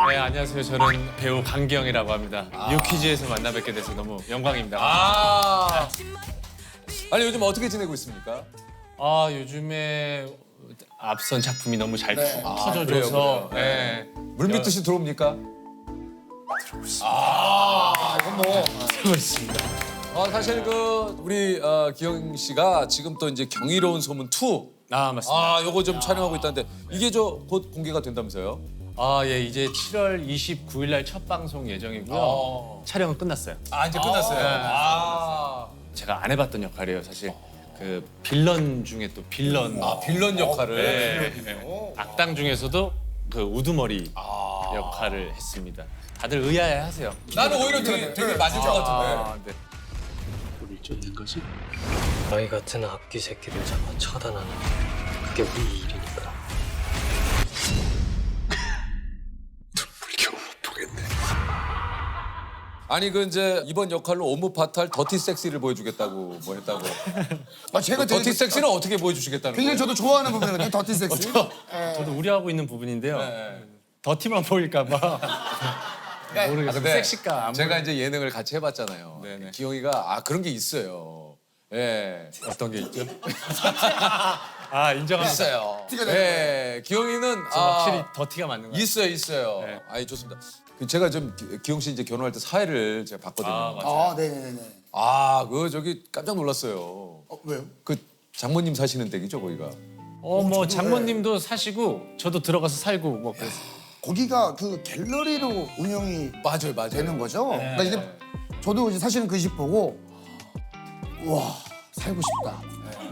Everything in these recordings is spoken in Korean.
네, 안녕하세요. 저는 배우 강기영이라고 합니다. 뉴퀴즈에서 만나 뵙게 돼서 너무 영광입니다. 아니 요즘 어떻게 지내고 있습니까? 요즘에 앞선 작품이 너무 잘 그래요, 터져줘서 그래요. 네. 물밑듯이 들어옵니까? 하고 있습니다. 사실 우리 기영 씨가 지금 또 이제 경이로운 소문 2. 맞습니다. 요거 좀 촬영하고 있다는데 이게 곧 공개가 된다면서요? 예, 이제 7월 29일 날 첫 방송 예정이고요. 촬영은 끝났어요. 이제 끝났어요. 제가 안 해봤던 역할이에요, 사실. 그 빌런 중에 또 빌런. 빌런 역할을. 네. 악당 중에서도 그 우두머리 역할을 했습니다. 다들 의아해하세요. 나는 오히려 되게 맞을 것 같은데. 네. 우릴 쫓는 거지? 너희 같은 악귀 새끼들 잡아 처단하는 그게 우리 일이니까. 눈물 겨우 못 보겠네. 아니 이제 이번 역할로 오무파탈 더티 섹시를 보여주겠다고 뭐 했다고. 제가 되게 더티 섹시는 어떻게 보여주시겠다는 거예요? 굉장히 저도 좋아하는 부분이거든요. 더티 섹시. 저도 우려하고 있는 부분인데요. 더티만 보일까봐. 모르겠어요. 근데 섹시가 제가 이제 예능을 같이 해봤잖아요. 네네. 기영이가 그런 게 있어요. 예. 어떤 게 있죠? 인정합니다. 있어요. 티가 나는 예. 기영이는 확실히 더티가 맞는 거예요. 있어요. 네. 좋습니다. 제가 좀 기영 씨 이제 결혼할 때 사회를 제가 봤거든요. 맞아요. 네네네네. 저기 깜짝 놀랐어요. 왜요? 그 장모님 사시는 댁이죠, 거기가. 뭐 장모님도 사시고 저도 들어가서 살고 뭐 그랬어요. 거기가 그 갤러리로 운영이 맞아요. 되는 거죠. 그러니까 이제 저도 이제 사실은 그 집 보고 와 살고 싶다.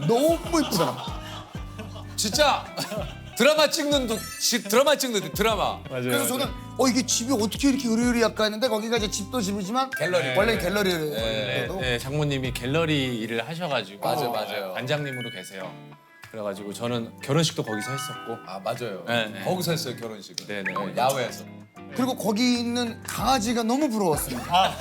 너무 이쁘더라. 진짜 드라마 찍는 드라마. 맞아요. 그래서 저는 이게 집이 어떻게 이렇게 으리으리할까 했는데 거기가 이제 집도 집이지만 갤러리. 원래 갤러리를 네, 장모님이 갤러리 일을 하셔가지고 맞아요. 관장님으로 계세요. 그래가지고 저는 결혼식도 거기서 했었고. 맞아요. 네. 거기서 했어요, 결혼식을. 네네. 야외에서. 그리고 거기 있는 강아지가 너무 부러웠습니다.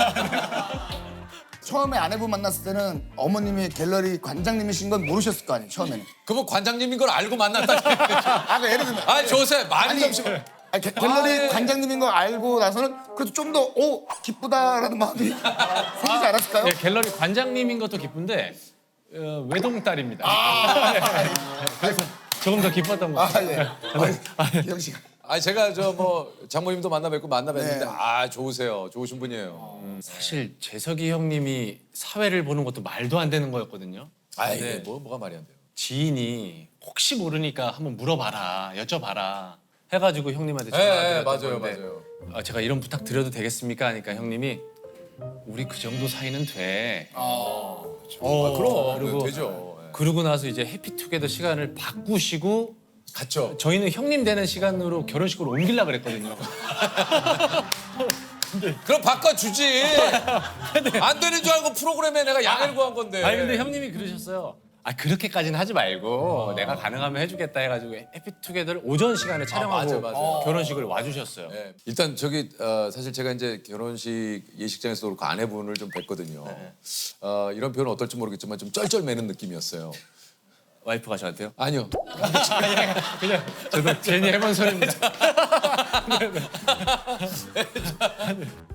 처음에 아내분 만났을 때는 어머님이 갤러리 관장님이신 건 모르셨을 거 아니에요, 처음에는. 그러면 관장님인 걸 알고 만났다. 그 예를 들면 조세 많이 아니, 점심. 갤러리 관장님인 걸 알고 나서는 그래도 좀 더 기쁘다라는 마음이 생기지 않았을까요? 네, 갤러리 관장님인 것도 기쁜데 외동딸입니다. 그래서 조금 더 기뻤던 것 같아요. 기영 씨가. 제가 장모님도 만나 뵀는데 네. 좋으세요. 좋으신 분이에요. 사실 재석이 형님이 사회를 보는 것도 말도 안 되는 거였거든요. 이게 뭐가 말이 안 돼요. 지인이 혹시 모르니까 한번 물어봐라, 여쭤봐라 해가지고 형님한테 전화드렸던 건데 제가 이런 부탁 드려도 되겠습니까? 하니까 형님이 우리 그 정도 사이는 돼. 그럼 그리고 되죠. 그러고 나서 이제 해피투게더 시간을 바꾸시고 갔죠. 저희는 형님 되는 시간으로 결혼식을 옮기려고 그랬거든요. 그럼 바꿔주지. 안 되는 줄 알고 프로그램에 내가 양해를 구한 건데. 근데 형님이 그러셨어요. 그렇게까지는 하지 말고 내가 가능하면 해주겠다 해가지고 해피투게더를 오전 시간에 촬영하고 맞아. 결혼식을 와주셨어요. 네. 일단 사실 제가 이제 결혼식 예식장에서 그렇고 아내분을 좀 뵀거든요. 이런 표현 어떨지 모르겠지만 좀 쩔쩔매는 느낌이었어요. 와이프가 저한테요? 아니요. 그냥 저도 괜히 해본 소리입니다.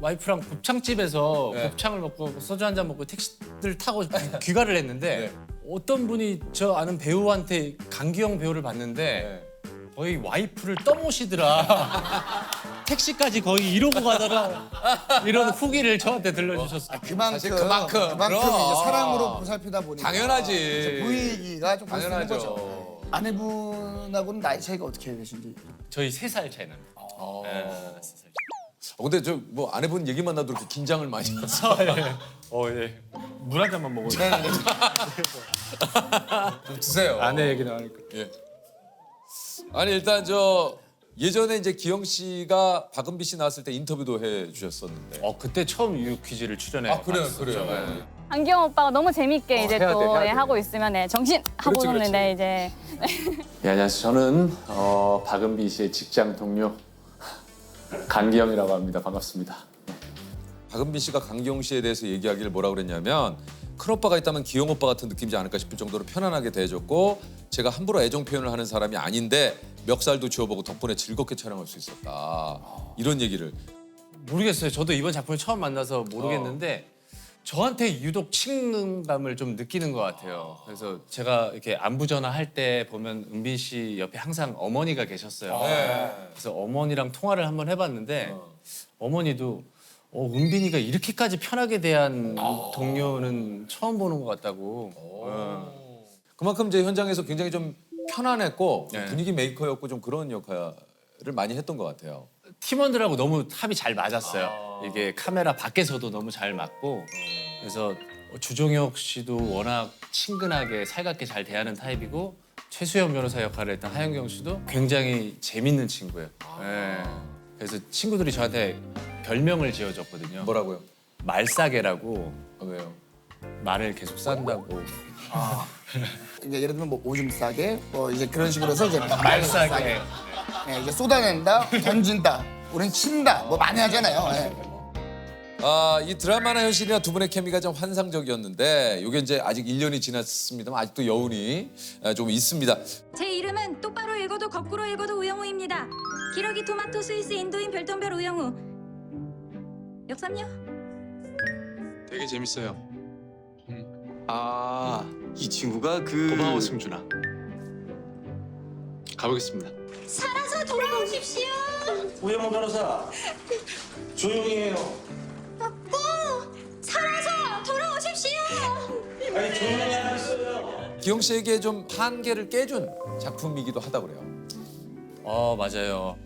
와이프랑 곱창집에서 곱창을 먹고 소주 한 잔 먹고 택시를 타고 귀가를 했는데 어떤 분이 저 아는 배우한테 강기영 배우를 봤는데 거의 와이프를 떠모시더라. 택시까지 거의 이러고 가더라. 이런 후기를 저한테 들려주셨어요. 그만큼 사실 그만큼. 이제 그럼. 사랑으로 보살피다 보니까 당연하지. 분위기가 좀 그런 당연하죠. 거죠. 아내분하고는 나이 차이가 어떻게 되신지. 저희 3살 차이 납니다. 네, 3살. 근데 아내분 얘기만 나도 그렇게 긴장을 많이 해서. 예. 물 한 잔만 먹어요. 좀 드세요. 아내 얘기 나오니까. 예. 아니 일단 예전에 이제 기영 씨가 박은비 씨 나왔을 때 인터뷰도 해 주셨었는데. 그때 처음 유 퀴즈를 출연해. 그래요. 안기영 오빠가 너무 재밌게 이제 해야 또 돼. 하고 있으면 정신 하고 그렇지. 있는데 이제 네, 안녕하세요. 저는 박은비 씨의 직장 동료 강기영이라고 합니다. 반갑습니다. 박은비 씨가 강기영 씨에 대해서 얘기하기를 뭐라 그랬냐면 큰 오빠가 있다면 기영 오빠 같은 느낌이지 않을까 싶을 정도로 편안하게 대해줬고 제가 함부로 애정 표현을 하는 사람이 아닌데 멱살도 쥐어보고 덕분에 즐겁게 촬영할 수 있었다. 이런 얘기를. 모르겠어요. 저도 이번 작품을 처음 만나서 모르겠는데 저한테 유독 친근감을 좀 느끼는 것 같아요. 그래서 제가 이렇게 안부 전화할 때 보면 은빈 씨 옆에 항상 어머니가 계셨어요. 그래서 어머니랑 통화를 한번 해봤는데 어머니도 은빈이가 이렇게까지 편하게 대한 동료는 처음 보는 것 같다고. 그만큼 이제 현장에서 굉장히 좀 편안했고 네. 분위기 메이커였고 좀 그런 역할을 많이 했던 것 같아요. 팀원들하고 너무 합이 잘 맞았어요. 이게 카메라 밖에서도 너무 잘 맞고 그래서 주종혁 씨도 워낙 친근하게 살갑게 잘 대하는 타입이고 최수연 변호사 역할을 했던 하영경 씨도 굉장히 재밌는 친구예요. 예. 그래서 친구들이 저한테 별명을 지어줬거든요. 뭐라고요? 말싸개라고. 왜요? 말을 계속 싼다고. 이제 예를 들면 뭐 오줌 싸게 뭐 이제 그런 식으로 해서 이제 말싸개. 예, 이제 쏟아낸다, 던진다, 우린 친다, 뭐 많이 하잖아요. 예. 이 드라마나 현실이나 두 분의 케미가 좀 환상적이었는데 이게 이제 아직 1년이 지났습니다만 아직도 여운이 좀 있습니다. 제 이름은 똑바로 읽어도 거꾸로 읽어도 우영우입니다. 기러기 토마토 스위스 인도인 별똥별 우영우. 역삼요? 되게 재밌어요. 이 친구가 그 고마워 승준아. 가보겠습니다. 살아서 돌아오십시오. 우영우 변호사 조용히 해요. 살아서 돌아오십시오. 아니 조용히 하겠어요. 기영 씨에게 좀 한계를 깨준 작품이기도 하다고 그래요. 맞아요.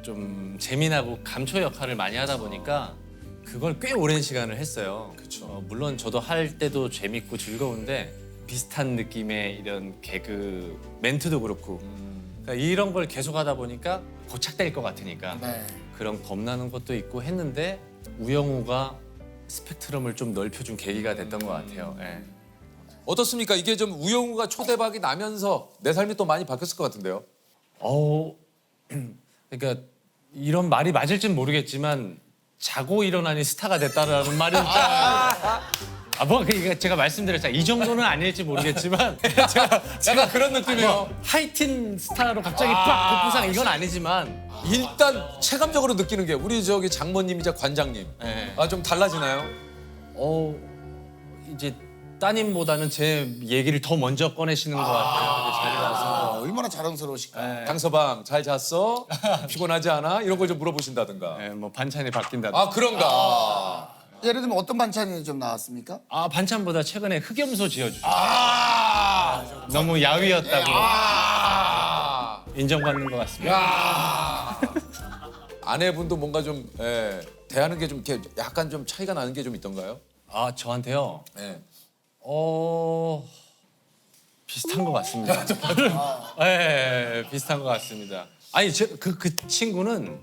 좀 재미나고 감초 역할을 많이 하다 보니까 그걸 꽤 오랜 시간을 했어요. 그쵸. 물론 저도 할 때도 재밌고 즐거운데 비슷한 느낌의 이런 개그 멘트도 그렇고 그러니까 이런 걸 계속 하다 보니까 고착될 것 같으니까 네. 그런 겁나는 것도 있고 했는데 우영우가 스펙트럼을 좀 넓혀준 계기가 됐던 것 같아요. 예. 어떻습니까? 이게 좀 우영우가 초대박이 나면서 내 삶이 또 많이 바뀌었을 것 같은데요. 그러니까 이런 말이 맞을진 모르겠지만 자고 일어나니 스타가 됐다라는 말은 그러니까 제가 말씀드렸잖아요. 이 정도는 아닐지 모르겠지만 제가 그런 느낌이에요. 하이틴 스타로 갑자기 빡 복부상 이건 아니지만 일단 체감적으로 느끼는 게 우리 저기 장모님이자 관장님 네. 좀 달라지나요? 이제 따님보다는 제 얘기를 더 먼저 꺼내시는 것 같아요. 자리에 와서. 얼마나 자랑스러우실까. 강서방 잘 잤어? 피곤하지 않아? 이런 걸 좀 물어보신다든가. 뭐 반찬이 바뀐다. 아 그런가? 예를 들면 어떤 반찬이 좀 나왔습니까? 반찬보다 최근에 흑염소 지어주죠. 너무 야위였다고 인정받는 것 같습니다. 아내분도 뭔가 좀 대하는 게 좀 약간 좀 차이가 나는 게 좀 있던가요? 저한테요. 네. 비슷한 것 같습니다. 네, 비슷한 것 같습니다. 아니, 그 친구는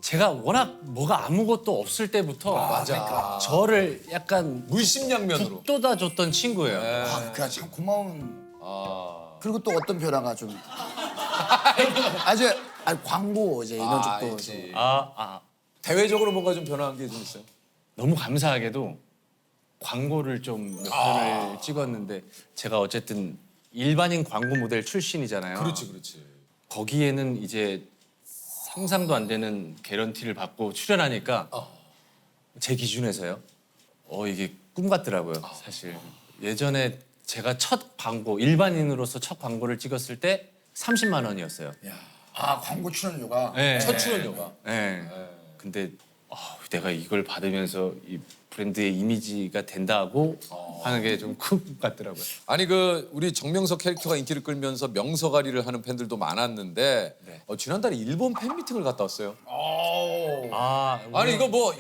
제가 워낙 뭐가 아무것도 없을 때부터 맞아. 저를 약간 물심양면으로. 북돋아줬던 친구예요. 그냥 참 고마운. 아. 그리고 또 어떤 변화가 좀 광고 이제 이런 쪽도 있지. 좀. 대외적으로 뭔가 좀 변화한 게 좀 있어요? 너무 감사하게도 광고를 좀 몇 편을 찍었는데 제가 어쨌든 일반인 광고 모델 출신이잖아요. 그렇지. 거기에는 이제 상상도 안 되는 개런티를 받고 출연하니까 제 기준에서요. 이게 꿈 같더라고요, 사실. 예전에 제가 첫 광고, 일반인으로서 첫 광고를 찍었을 때 30만 원이었어요. 광고 출연료가. 네. 첫 출연료가. 네. 근데 내가 이걸 받으면서 이 브랜드의 이미지가 된다고 하는 게 좀 큰 꿈 같더라고요. 아니 우리 정명석 캐릭터가 인기를 끌면서 명석아리를 하는 팬들도 많았는데 네. 지난달에 일본 팬 미팅을 갔다 왔어요. 아니 이거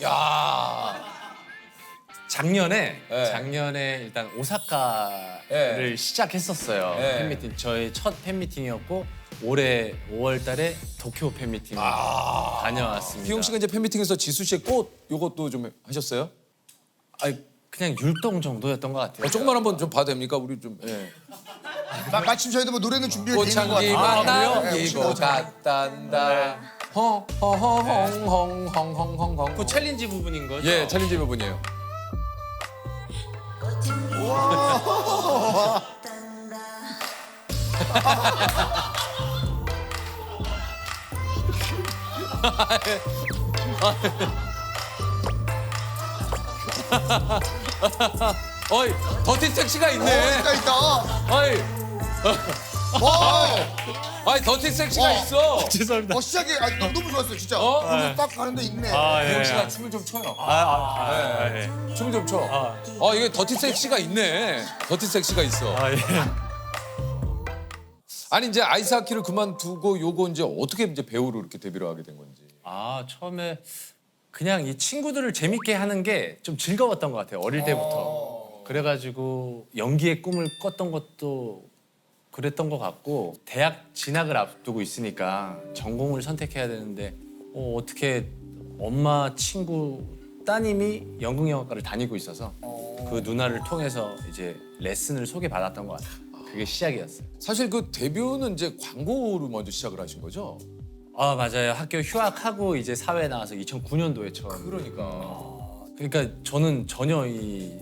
작년에 네. 일단 오사카를 네. 시작했었어요. 네. 팬미팅 저의 첫 팬미팅이었고 올해 5월달에 도쿄 팬미팅을 다녀왔습니다. 기용 씨가 이제 팬 미팅에서 지수 씨의 꽃 요것도 좀 하셨어요? 그냥 율동 정도였던 것 같아요. 조금만 한번 좀 봐도 됩니까? 우리 좀. 마침 저희도 뭐 노래는 준비가 되는 것 꽃향기 같아요. 만나기고 같단다. 헝헝헝헝헝헝헝헝. 그 챌린지 부분인 거죠? 예, 챌린지 부분이에요. 어이, 더티 섹시가 있네. 있다. 어이, 와. 아이, 더티 섹시가 있어. 죄송합니다. 시작이 너무 좋았어요 진짜. 어? 오늘 딱 가는데 있네. 기영 씨가 춤을 좀 춰요. 춤을 좀 춰. 이게 더티 섹시가 있네. 더티 섹시가 있어. 아니 이제 아이스하키를 그만두고 요거 이제 어떻게 이제 배우로 이렇게 데뷔를 하게 된 건지. 처음에 그냥 이 친구들을 재밌게 하는 게 좀 즐거웠던 것 같아요. 어릴 때부터. 그래가지고 연기의 꿈을 꿨던 것도 그랬던 것 같고 대학 진학을 앞두고 있으니까 전공을 선택해야 되는데 어떻게 엄마 친구 따님이 연극영화과를 다니고 있어서 그 누나를 통해서 이제 레슨을 소개받았던 것 같아요. 그게 시작이었어요. 사실 그 데뷔는 이제 광고로 먼저 시작을 하신 거죠? 맞아요. 학교 휴학하고 이제 사회에 나와서 2009년도에 처음. 그러니까 저는 전혀 이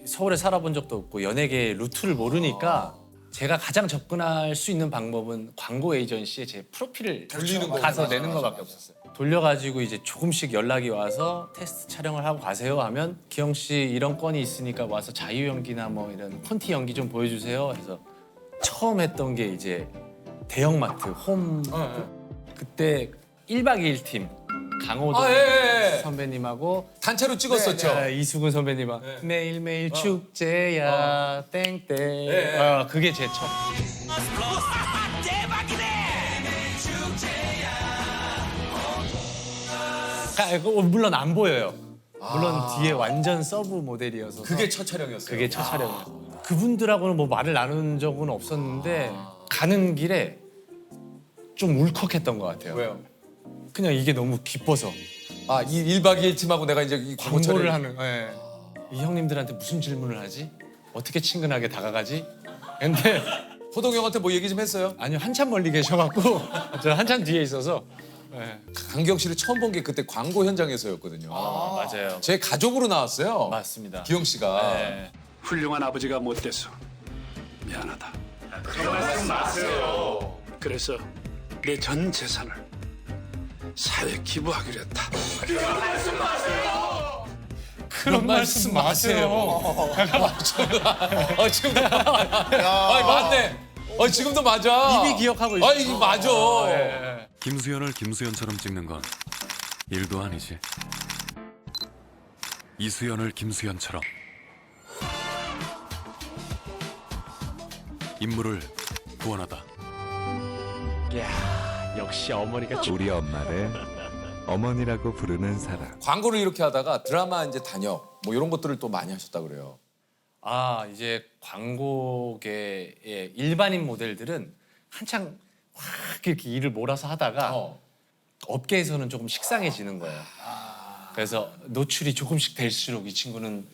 서울에 살아본 적도 없고 연예계 루트를 모르니까 제가 가장 접근할 수 있는 방법은 광고 에이전시에 제 프로필을 돌리는 가서 내는 거밖에 없었어요. 돌려가지고 이제 조금씩 연락이 와서 테스트 촬영을 하고 가세요 하면 기영 씨 이런 건이 있으니까 와서 자유 연기나 뭐 이런 콘티 연기 좀 보여주세요 해서 처음 했던 게 이제 대형마트 홈 그때 1박 2일 팀 강호동 선배님하고 단체로 찍었었죠. 이수근 선배님하고 매일매일 축제야 땡땡 그게 제 첫. 물론 안 보여요. 물론 뒤에 완전 서브 모델이어서 그게 첫 촬영이었어요. 그게 첫 촬영이었어요. 그분들하고는 뭐 말을 나눈 적은 없었는데 가는 길에 좀 울컥했던 것 같아요. 왜요? 그냥 이게 너무 기뻐서 이 1박 2일 팀하고 내가 이제 이 광고 광고를 촬영. 하는 이 형님들한테 무슨 질문을 하지? 어떻게 친근하게 다가가지? 근데 호동 형한테 뭐 얘기 좀 했어요? 아니요 한참 멀리 계셔갖고 저 한참 뒤에 있어서 강기영 씨를 처음 본 게 그때 광고 현장에서였거든요. 맞아요. 제 가족으로 나왔어요. 맞습니다. 기영 씨가. 네. 훌륭한 아버지가 못 돼서 미안하다. 그런 말씀 마세요. 그래서 내 전 재산을 사회 기부하기로 했다. 그런 말씀 마세요. 지금도 맞네. 지금도 맞아. 입이 기억하고 있어. 이게 맞아. 김수현을 김수현처럼 찍는 건 일도 아니지. 이수연을 김수현처럼 인물을 구원하다. 야 역시 어머니가 우리 엄마를 어머니라고 부르는 사람. 광고를 이렇게 하다가 드라마 이제 단역 뭐 이런 것들을 또 많이 하셨다 그래요. 이제 광고계의 일반인 모델들은 한창 확 이렇게 일을 몰아서 하다가 업계에서는 조금 식상해지는 거예요. 그래서 노출이 조금씩 될수록 이 친구는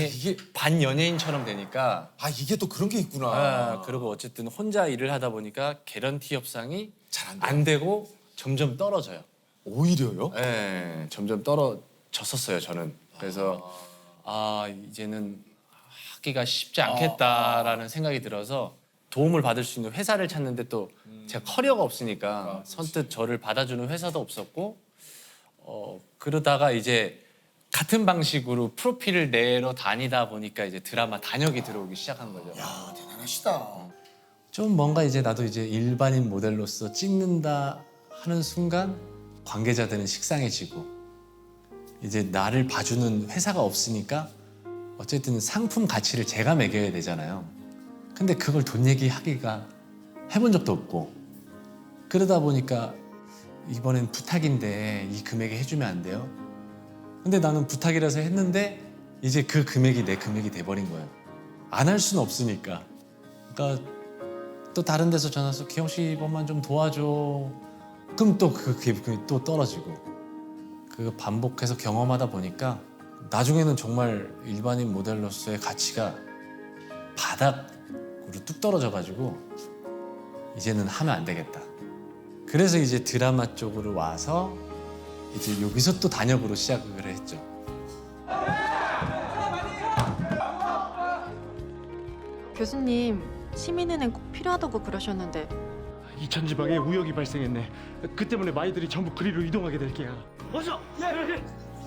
이게 반연예인처럼 되니까 이게 또 그런 게 있구나. 그리고 어쨌든 혼자 일을 하다 보니까 개런티 협상이 잘 안 되고 점점 떨어져요. 오히려요? 네, 점점 떨어졌었어요 저는. 그래서 이제는 하기가 쉽지 않겠다라는 생각이 들어서 도움을 받을 수 있는 회사를 찾는데 또 제가 커리어가 없으니까 선뜻 저를 받아주는 회사도 없었고 그러다가 이제 같은 방식으로 프로필을 내러 다니다 보니까 이제 드라마 단역이 들어오기 시작한 거죠. 야 대단하시다. 좀 뭔가 이제 나도 이제 일반인 모델로서 찍는다 하는 순간 관계자들은 식상해지고 이제 나를 봐주는 회사가 없으니까 어쨌든 상품 가치를 제가 매겨야 되잖아요. 근데 그걸 돈 얘기하기가 해본 적도 없고 그러다 보니까 이번엔 부탁인데 이 금액에 해주면 안 돼요? 근데 나는 부탁이라서 했는데 이제 그 금액이 내 금액이 돼버린 거예요. 안 할 수는 없으니까. 그러니까 또 다른 데서 전화 와서 기영 씨 이번만 좀 도와줘. 그럼 또 그 금액이 또 떨어지고. 그 반복해서 경험하다 보니까 나중에는 정말 일반인 모델로서의 가치가 바닥으로 뚝 떨어져가지고 이제는 하면 안 되겠다. 그래서 이제 드라마 쪽으로 와서 이제 여기서 또 단역으로 시작을 했죠. 교수님, 시민은행 꼭 필요하다고 그러셨는데 이 천지방에 우역이 발생했네. 그 때문에 마이들이 전부 그리로 이동하게 될 게야. 어서!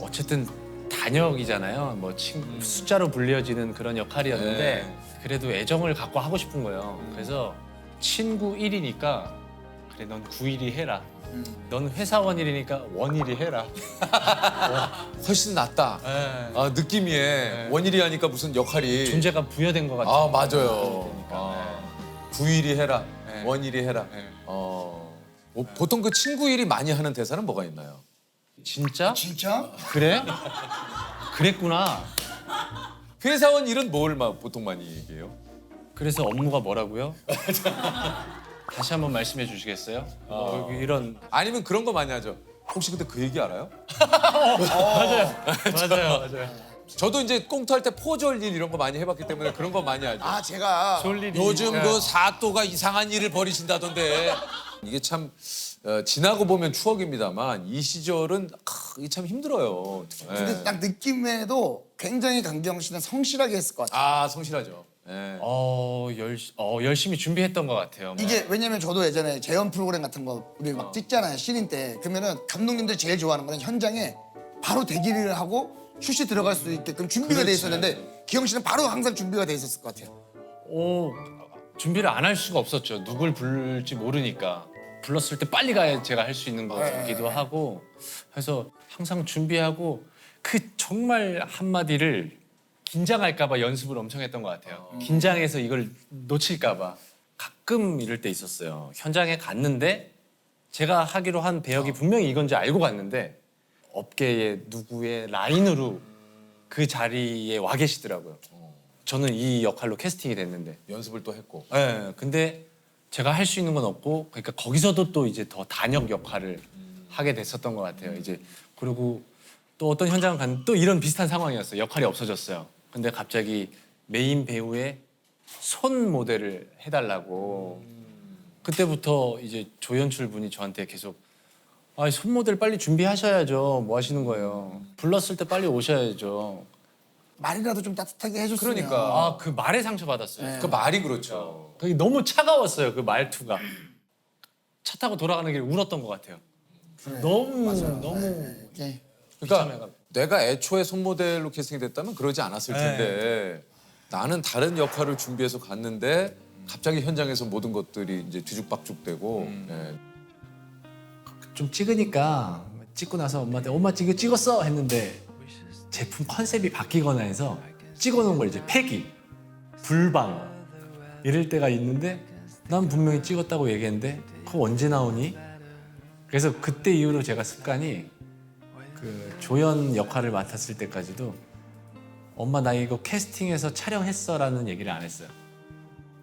어쨌든 단역이잖아요. 뭐 숫자로 불려지는 그런 역할이었는데 그래도 애정을 갖고 하고 싶은 거예요. 그래서 친구 1이니까 그래 넌 9일이 해라. 넌 회사원 1이니까 원일이 해라. 훨씬 낫다. 아, 느낌이 원일이 하니까 무슨 역할이 존재가 부여된 것 같아요. 아, 맞아요. 아, 9일이 해라. 원일이 해라. 보통 그 친구 일이 많이 하는 대사는 뭐가 있나요? 진짜? 진짜? 그래? 그랬구나. 회사원 일은 뭘 보통 많이 얘기해요? 그래서 업무가 뭐라고요? 다시 한번 말씀해 주시겠어요? 이런 아니면 그런 거 많이 하죠. 혹시 근데 그 얘기 알아요? 맞아요. 저도 이제 꽁트할 때 포졸 일 이런 거 많이 해봤기 때문에 그런 거 많이 하죠. 아 제가 요즘 그 사또가 이상한 일을 벌이신다던데. 이게 참 지나고 보면 추억입니다만 이 시절은 이게 참 힘들어요. 근데 딱 느낌에도 굉장히 강기영 씨는 성실하게 했을 것 같아요. 아, 성실하죠. 예. 열심히 준비했던 것 같아요. 이게 왜냐면 저도 예전에 재연 프로그램 같은 거 우리 막 찍잖아요. 신인 때. 그러면은 감독님들이 제일 좋아하는 거는 현장에 바로 대기를 하고 슛이 들어갈 수 있게끔 준비가 돼 있었는데 기영 씨는 바로 항상 준비가 돼 있었을 것 같아요. 준비를 안 할 수가 없었죠. 누굴 부를지 모르니까. 불렀을 때 빨리 가야 제가 할 수 있는 거기도 하고 그래서 항상 준비하고 그 정말 한마디를 긴장할까 봐 연습을 엄청 했던 것 같아요. 긴장해서 이걸 놓칠까 봐 가끔 이럴 때 있었어요. 현장에 갔는데 제가 하기로 한 배역이 분명히 이건지 알고 갔는데 업계의 누구의 라인으로 그 자리에 와 계시더라고요. 저는 이 역할로 캐스팅이 됐는데 연습을 또 했고. 네, 근데 제가 할 수 있는 건 없고 그러니까 거기서도 또 이제 더 단역 역할을 하게 됐었던 것 같아요. 이제 그리고 또 어떤 현장을 갔는데 또 이런 비슷한 상황이었어요. 역할이 없어졌어요. 근데 갑자기 메인 배우의 손 모델을 해달라고 그때부터 이제 조연출 분이 저한테 계속 손 모델 빨리 준비하셔야죠. 뭐 하시는 거예요. 불렀을 때 빨리 오셔야죠. 말이라도 좀 따뜻하게 해줬으면. 그러니까. 그 말에 상처받았어요. 네. 그 말이 그렇죠. 그게 너무 차가웠어요. 그 말투가. 차 타고 돌아가는 길에 울었던 것 같아요. 너무 네. 그러니까 내가 애초에 손모델로 캐스팅이 됐다면 그러지 않았을 텐데 나는 다른 역할을 준비해서 갔는데 갑자기 현장에서 모든 것들이 이제 뒤죽박죽되고 좀 찍으니까 찍고 나서 엄마한테 엄마 이거 찍었어 했는데 제품 컨셉이 바뀌거나 해서 찍어놓은 걸 이제 폐기, 불방 이럴 때가 있는데 난 분명히 찍었다고 얘기했는데 그거 언제 나오니? 그래서 그때 이후로 제가 습관이 그 조연 역할을 맡았을 때까지도 엄마 나 이거 캐스팅해서 촬영했어라는 얘기를 안 했어요.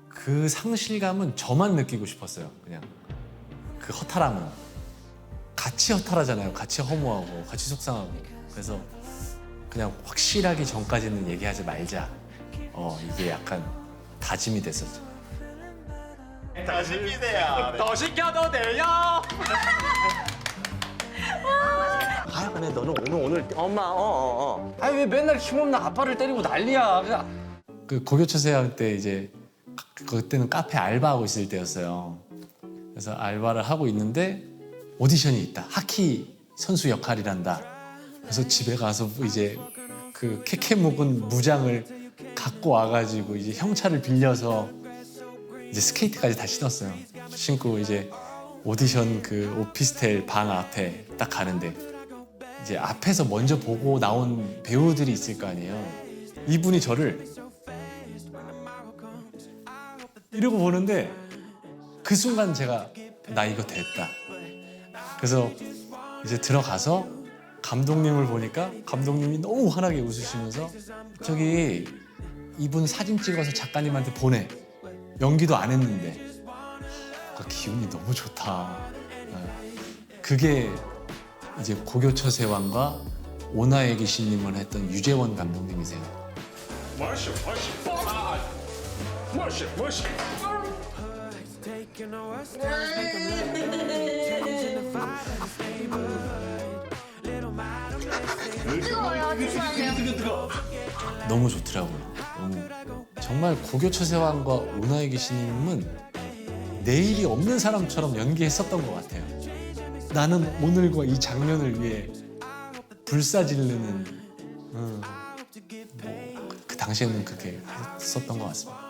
그 상실감은 저만 느끼고 싶었어요. 그냥 그 허탈함은 같이 허탈하잖아요. 같이 허무하고 같이 속상하고 그래서 그냥 확실하기 전까지는 얘기하지 말자. 이게 약간 다짐이 됐었죠. 더 시키세요. 더 시켜도 돼요. 근데 너는 오늘 엄마 아니 왜 맨날 힘없는 아빠를 때리고 난리야. 그 고교처세 할 때 이제 그때는 카페 알바하고 있을 때였어요. 그래서 알바를 하고 있는데 오디션이 있다. 하키 선수 역할이란다. 그래서 집에 가서 이제 그 캐캐 묵은 무장을 갖고 와가지고 이제 형차를 빌려서 이제 스케이트까지 다 신었어요. 신고 이제 오디션 그 오피스텔 방 앞에 딱 가는데 이제 앞에서 먼저 보고 나온 배우들이 있을 거 아니에요. 이분이 저를 이러고 보는데 그 순간 제가 나 이거 됐다. 그래서 이제 들어가서 감독님을 보니까 감독님이 너무 환하게 웃으시면서 저기 이분 사진 찍어서 작가님한테 보내. 연기도 안 했는데 그 기운이 너무 좋다. 그게 이제 고교처세왕과 오나의 귀신님을 했던 유재원 감독님이세요. 너무 좋더라고요. 너무 정말 고교처세왕과 오나의 귀신님은 내일이 없는 사람처럼 연기했었던 것 같아요. 나는 오늘과 이 장면을 위해 불사지르는 그 당시에는 그렇게 했었던 것 같습니다.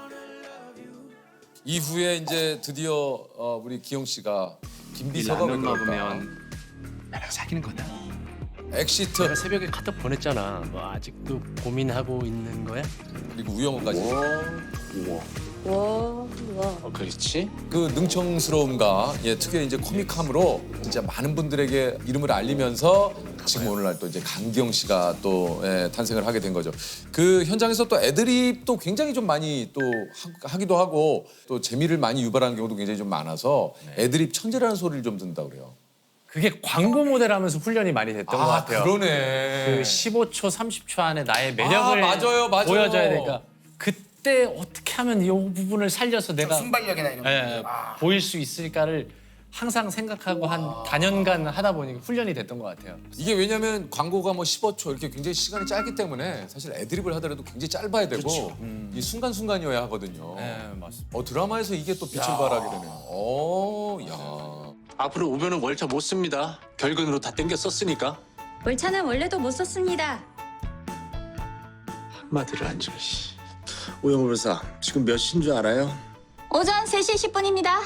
이후에 이제 드디어 우리 기영 씨가 김비서가 왜 라면 그럴까? 먹으면 나랑 사귀는 거다. 엑시트 내가 새벽에 카톡 보냈잖아. 뭐 아직도 고민하고 있는 거야? 그리고 우영우까지. 그렇지. 그 능청스러움과 특유의 이제 코믹함으로 진짜 많은 분들에게 이름을 알리면서 지금 오늘날 또 이제 강기영 씨가 또 탄생을 하게 된 거죠. 그 현장에서 또 애드립도 굉장히 좀 많이 또 하기도 하고 또 재미를 많이 유발하는 경우도 굉장히 좀 많아서 애드립 천재라는 소리를 좀 듣는다 그래요. 그게 광고 모델하면서 훈련이 많이 됐던 것 같아요. 그러네. 그 15초, 30초 안에 나의 매력을 맞아요. 보여줘야 되니까 그때 어떻게 하면 이 부분을 살려서 내가 순발력이나 이런 거. 보일 수 있을까를 항상 생각하고 한 다년간 하다 보니까 훈련이 됐던 것 같아요. 이게 왜냐면 광고가 뭐 15초 이렇게 굉장히 시간이 짧기 때문에 사실 애드립을 하더라도 굉장히 짧아야 되고 이 순간순간이어야 하거든요. 네, 맞습니다. 드라마에서 이게 또 빛을 발하게 되네요. 야. 앞으로 우변은 월차 못 씁니다. 결근으로 다 땡겨 썼으니까. 월차는 원래도 못 썼습니다. 한마디를 안 줘. 우영우 변호사 지금 몇 시인 줄 알아요? 오전 3시 10분입니다.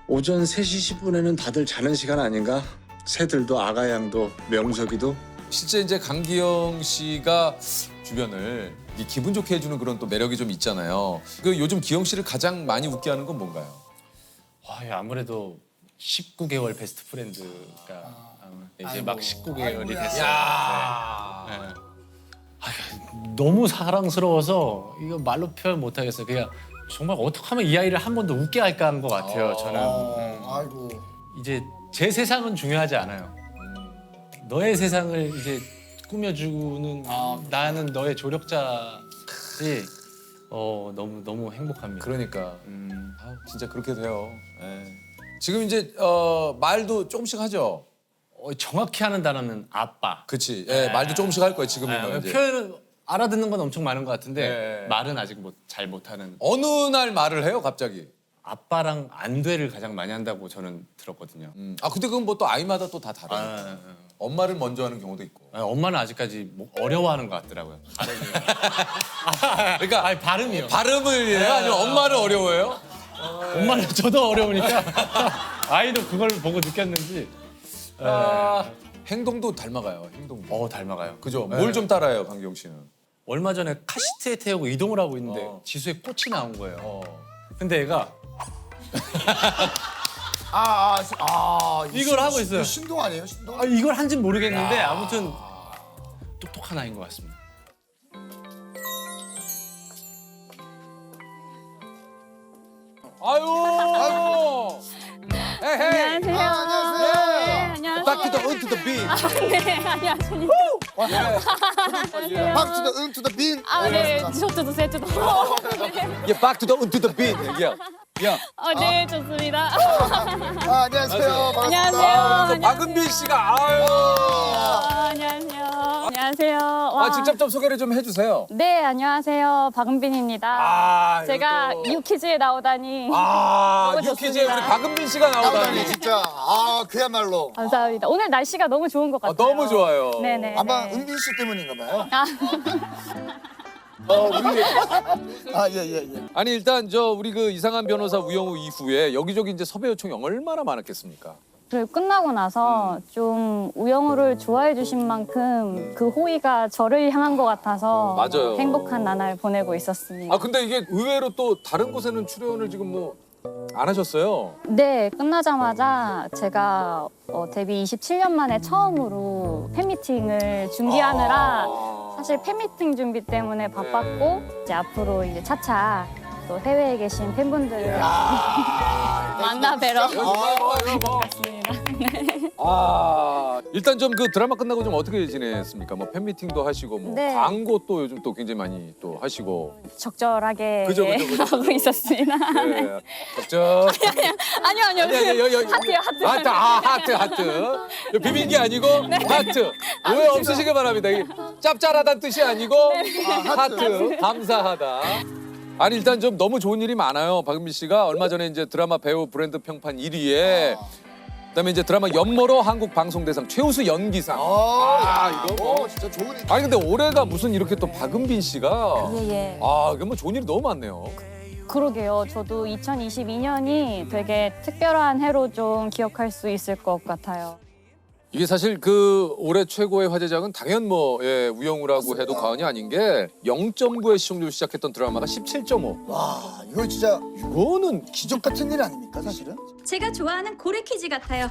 오전 3시 10분에는 다들 자는 시간 아닌가? 새들도 아가양도 명석이도. 실제 이제 강기영 씨가 주변을 이 기분 좋게 해주는 그런 또 매력이 좀 있잖아요. 그 요즘 기영 씨를 가장 많이 웃게 하는 건 뭔가요? 아무래도 19개월 베스트 프렌드가 이제 막 19개월이 됐어요. 네. 너무 사랑스러워서 이거 말로 표현 못 하겠어요. 그냥 정말 어떻게 하면 이 아이를 한 번 더 웃게 할까 하는 것 같아요. 저는 아이고. 이제 제 세상은 중요하지 않아요. 너의 세상을 이제 꾸며주는 나는 너의 조력자지. 너무 행복합니다. 그러니까 진짜 그렇게 돼요. 지금 이제 말도 조금씩 하죠. 정확히 하는 단어는 아빠. 그치. 말도 조금씩 할 거예요. 지금은. 이제. 표현은 알아듣는 건 엄청 많은 것 같은데 네. 말은 아직 잘 못하는. 어느 날 말을 해요, 갑자기? 아빠랑 안돼를 가장 많이 한다고 저는 들었거든요. 근데 그건 뭐 또 아이마다 또 다 다르니까. 엄마를 먼저 하는 경우도 있고. 엄마는 아직까지 어려워하는 것 같더라고요. 그러니까 발음이요. 발음을 해요? 아니면 엄마를 어려워해요? 엄마는 저도 어려우니까 아이도 그걸 보고 느꼈는지. 행동도 닮아가요. 행동도. 닮아가요. 그죠? 뭘 좀 따라해요, 강기영 씨는? 얼마 전에 카시트에 태우고 이동을 하고 있는데 지수에 꽃이 나온 거예요. 근데 얘가 이걸 하고 있어요. 신동 아니에요? 신동? 이걸 한진 모르겠는데 아무튼 똑똑한 아이인 것 같습니다. 아유. 에헤이. 안녕하세요. 안녕하세요. 네, 안녕하세요. Back to the on to the beat. 네, 안녕하십니까. 박투 더 은투 더 빈. 네, 저도 세트도. Yeah, back to the on to the beat. Yeah. 네, 좋습니다. 안녕하세요. 반갑습니다. 안녕하세요. 박은빈 씨가 안녕하세요. 안녕하세요. 와. 직접 좀 소개를 좀 해주세요. 네, 안녕하세요. 박은빈입니다. 제가 유퀴즈에 나오다니. 너무 유퀴즈에 우리 좋습니다. 박은빈 씨가 나오다니. 진짜 그야말로. 감사합니다. 오늘 날씨가 너무 좋은 것 같아요. 너무 좋아요. 네네. 아마 은빈 씨 때문인가 봐요. 예. 아니 일단 우리 그 이상한 변호사 우영우 이후에 여기저기 이제 섭외 요청이 얼마나 많았겠습니까? 그리고 끝나고 나서 좀 우영우를 좋아해 주신 만큼 그 호의가 저를 향한 것 같아서 맞아요. 행복한 나날 보내고 있었습니다. 근데 이게 의외로 또 다른 곳에는 출연을 지금 뭐 안 하셨어요? 네, 끝나자마자 제가 데뷔 27년 만에 처음으로 팬미팅을 준비하느라 사실 팬미팅 준비 때문에 바빴고 이제 앞으로 이제 차차 또 해외에 계신 팬분들을 만나 뵈러 갔습니다. 일단 좀 그 드라마 끝나고 좀 어떻게 지냈습니까? 뭐 팬미팅도 하시고 뭐 네. 광고 또 요즘 또 굉장히 많이 또 하시고. 적절하게 그죠. 하고 있었습니다. 네. 적절. 아니요. 하트. 비빈 게 아니고 하트. 오해 없으시길 바랍니다. 이게 짭짤하다는 뜻이 아니고 하트. 감사하다. 아니 일단 좀 너무 좋은 일이 많아요. 박은빈 씨가 얼마 전에 이제 드라마 배우 브랜드 평판 1위에 그다음에 이제 드라마 연모로 한국 방송대상 최우수 연기상. 이거 뭐 진짜 좋은 일. 아니 근데 올해가 무슨 이렇게 또 박은빈 씨가 예. 이거 뭐 좋은 일이 너무 많네요. 그러게요. 저도 2022년이 되게 특별한 해로 좀 기억할 수 있을 것 같아요. 이게 사실 그 올해 최고의 화제작은 당연 뭐 우영우라고 해도 과언이 아닌 게 0.9의 시청률 시작했던 드라마가 17.5. 와, 이거 진짜 이거는 기적 같은 일 아닙니까, 사실은? 제가 좋아하는 고래 퀴즈 같아요.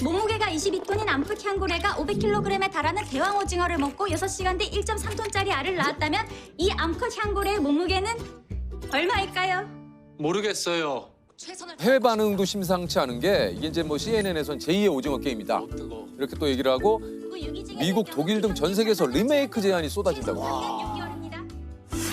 몸무게가 22톤인 암흑 향고래가 500kg에 달하는 대왕 오징어를 먹고 6시간 뒤 1.3톤짜리 알을 낳았다면 이 암컷 향고래의 몸무게는 얼마일까요? 모르겠어요. 해외 반응도 심상치 않은 게 이게 이제 뭐 CNN에선 제2의 오징어 게임이다. 이렇게 또 얘기를 하고 미국, 독일 등 전 세계에서 리메이크 제안이 쏟아진다고.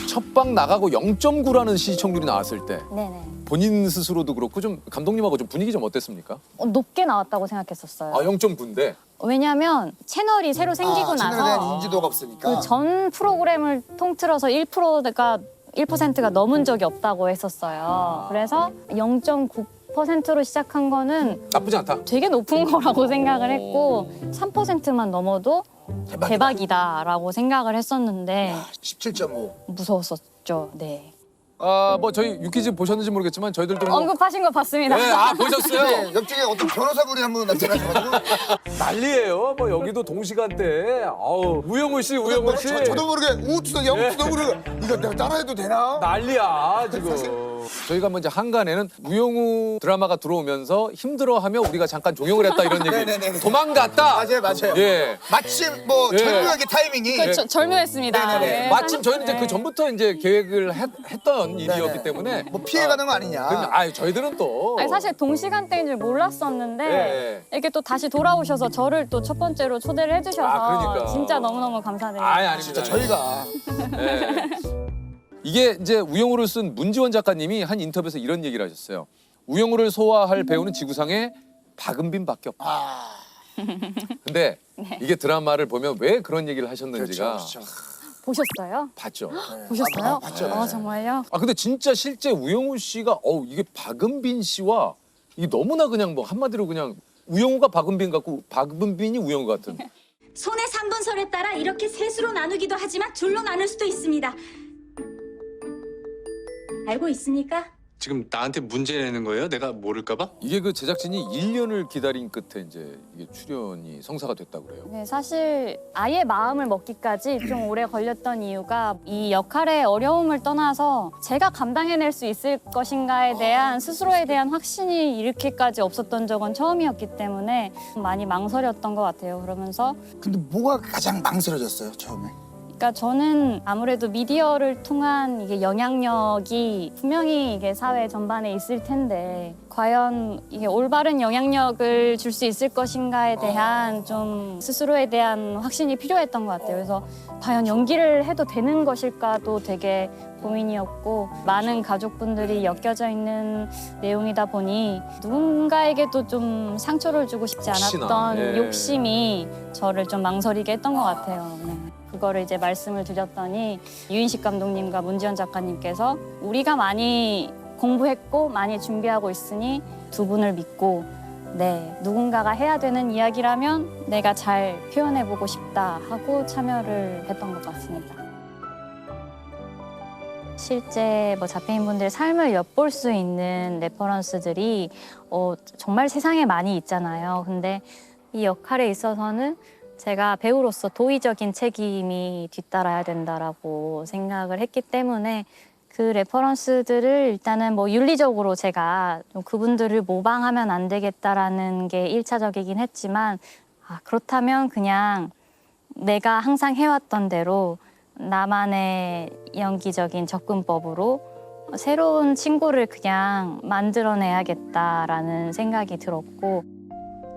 첫방 나가고 0.9라는 시청률이 나왔을 때 네네. 본인 스스로도 그렇고 좀 감독님하고 좀 분위기 좀 어땠습니까? 높게 나왔다고 생각했었어요. 0.9인데. 왜냐면 채널이 새로 생기고 채널에 대한 나서 인지도가 없으니까. 그 전 프로그램을 통틀어서 1%가 넘은 적이 없다고 했었어요. 그래서 0.9%로 시작한 거는 나쁘지 않다. 되게 높은 거라고 생각을 했고 3%만 넘어도 대박이다라고 생각을 했었는데 17.5. 무서웠었죠. 네. 뭐 저희 유퀴즈 보셨는지 모르겠지만 저희들도 뭐 언급하신 거 봤습니다. 네, 보셨어요? 네, 옆쪽에 어떤 변호사분이 한 분 나타나셔가지고 난리예요. 뭐 여기도 동시간대에 우영우 씨, 우영우 씨. 저도 모르게 우투도 영투도 모르게 이거 내가 따라해도 되나? 난리야 지금. 저희가 먼저 한간에는 우영우 드라마가 들어오면서 힘들어하며 우리가 잠깐 종영을 했다 이런 얘기. 네네네. 도망갔다. 맞아요. 예. 마침 뭐 절묘하게 타이밍이. 그렇죠. 절묘했습니다. 네네네. 네. 마침 저희는 이제 그 전부터 이제 계획을 했던 일이었기 때문에 뭐 피해가는 거 아니냐. 저희들은 또 아니, 사실 동시간대인 줄 몰랐었는데 네. 이렇게 또 다시 돌아오셔서 저를 또 첫 번째로 초대를 해주셔서 그러니까. 진짜 너무너무 감사드립니다. 아닙니다. 진짜 저희가 네. 이게 이제 우영우를 쓴 문지원 작가님이 한 인터뷰에서 이런 얘기를 하셨어요. 우영우를 소화할 배우는 지구상에 박은빈밖에 없다. 근데 이게 드라마를 보면 왜 그런 얘기를 하셨는지가 그렇죠. 보셨어요? 봤죠. 보셨어요? 봤죠. 정말요? 근데 진짜 실제 우영우 씨가 이게 박은빈 씨와 이게 너무나 그냥 뭐 한마디로 그냥 우영우가 박은빈 같고 박은빈이 우영우 같은. 손의 3분설에 따라 이렇게 셋으로 나누기도 하지만 둘로 나눌 수도 있습니다. 알고 있습니까? 지금 나한테 문제 내는 거예요? 내가 모를까 봐? 이게 그 제작진이 1년을 기다린 끝에 이제 이게 출연이 성사가 됐다고 그래요. 네, 사실 아예 마음을 먹기까지 좀 오래 걸렸던 이유가 이 역할의 어려움을 떠나서 제가 감당해낼 수 있을 것인가에 대한 스스로에 대한 확신이 이렇게까지 없었던 적은 처음이었기 때문에 많이 망설였던 것 같아요. 그러면서 근데 뭐가 가장 망설여졌어요 처음에? 그러니까 저는 아무래도 미디어를 통한 이게 영향력이 분명히 이게 사회 전반에 있을 텐데 과연 이게 올바른 영향력을 줄 수 있을 것인가에 대한 좀 스스로에 대한 확신이 필요했던 것 같아요. 그래서 과연 연기를 해도 되는 것일까도 되게 고민이었고 많은 가족분들이 엮여져 있는 내용이다 보니 누군가에게도 좀 상처를 주고 싶지 않았던 혹시나, 욕심이 저를 좀 망설이게 했던 것 같아요. 네. 그거를 이제 말씀을 드렸더니 유인식 감독님과 문지연 작가님께서 우리가 많이 공부했고 많이 준비하고 있으니 두 분을 믿고 누군가가 해야 되는 이야기라면 내가 잘 표현해보고 싶다 하고 참여를 했던 것 같습니다. 실제 뭐 자폐인분들의 삶을 엿볼 수 있는 레퍼런스들이 정말 세상에 많이 있잖아요. 근데 이 역할에 있어서는 제가 배우로서 도의적인 책임이 뒤따라야 된다라고 생각을 했기 때문에 그 레퍼런스들을 일단은 뭐 윤리적으로 제가 좀 그분들을 모방하면 안 되겠다라는 게 1차적이긴 했지만 그렇다면 그냥 내가 항상 해왔던 대로 나만의 연기적인 접근법으로 새로운 친구를 그냥 만들어내야겠다라는 생각이 들었고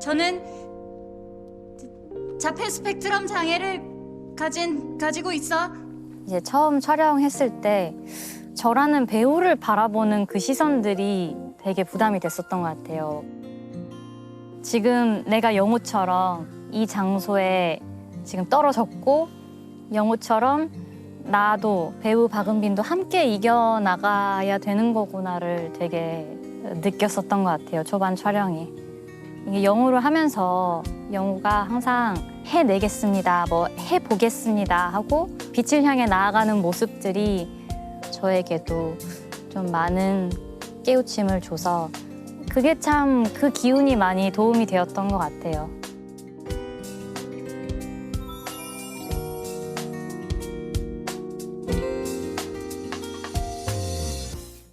저는 자폐 스펙트럼 장애를 가지고 있어. 이제 처음 촬영했을 때 저라는 배우를 바라보는 그 시선들이 되게 부담이 됐었던 것 같아요. 지금 내가 영우처럼 이 장소에 지금 떨어졌고 영우처럼 나도 배우 박은빈도 함께 이겨나가야 되는 거구나를 되게 느꼈었던 것 같아요. 초반 촬영이. 이게 영우를 하면서 영우가 항상 해내겠습니다, 뭐 해보겠습니다 하고 빛을 향해 나아가는 모습들이 저에게도 좀 많은 깨우침을 줘서 그게 참 그 기운이 많이 도움이 되었던 것 같아요.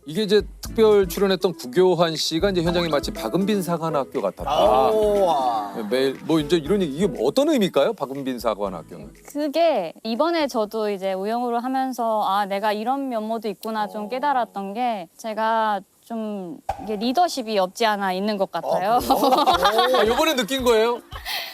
이게 이제 특별 출연했던 구교환 씨가 이제 현장에 마치 박은빈 사관학교 같았다. 네, 매일 뭐 이제 이런 얘기, 이게 어떤 의미일까요? 박은빈 사관학교는? 그게 이번에 저도 이제 우영우를 하면서 아 내가 이런 면모도 있구나 좀 깨달았던 게 제가 좀 이게 리더십이 없지 않아 있는 것 같아요. 아, 요번에 느낀 거예요?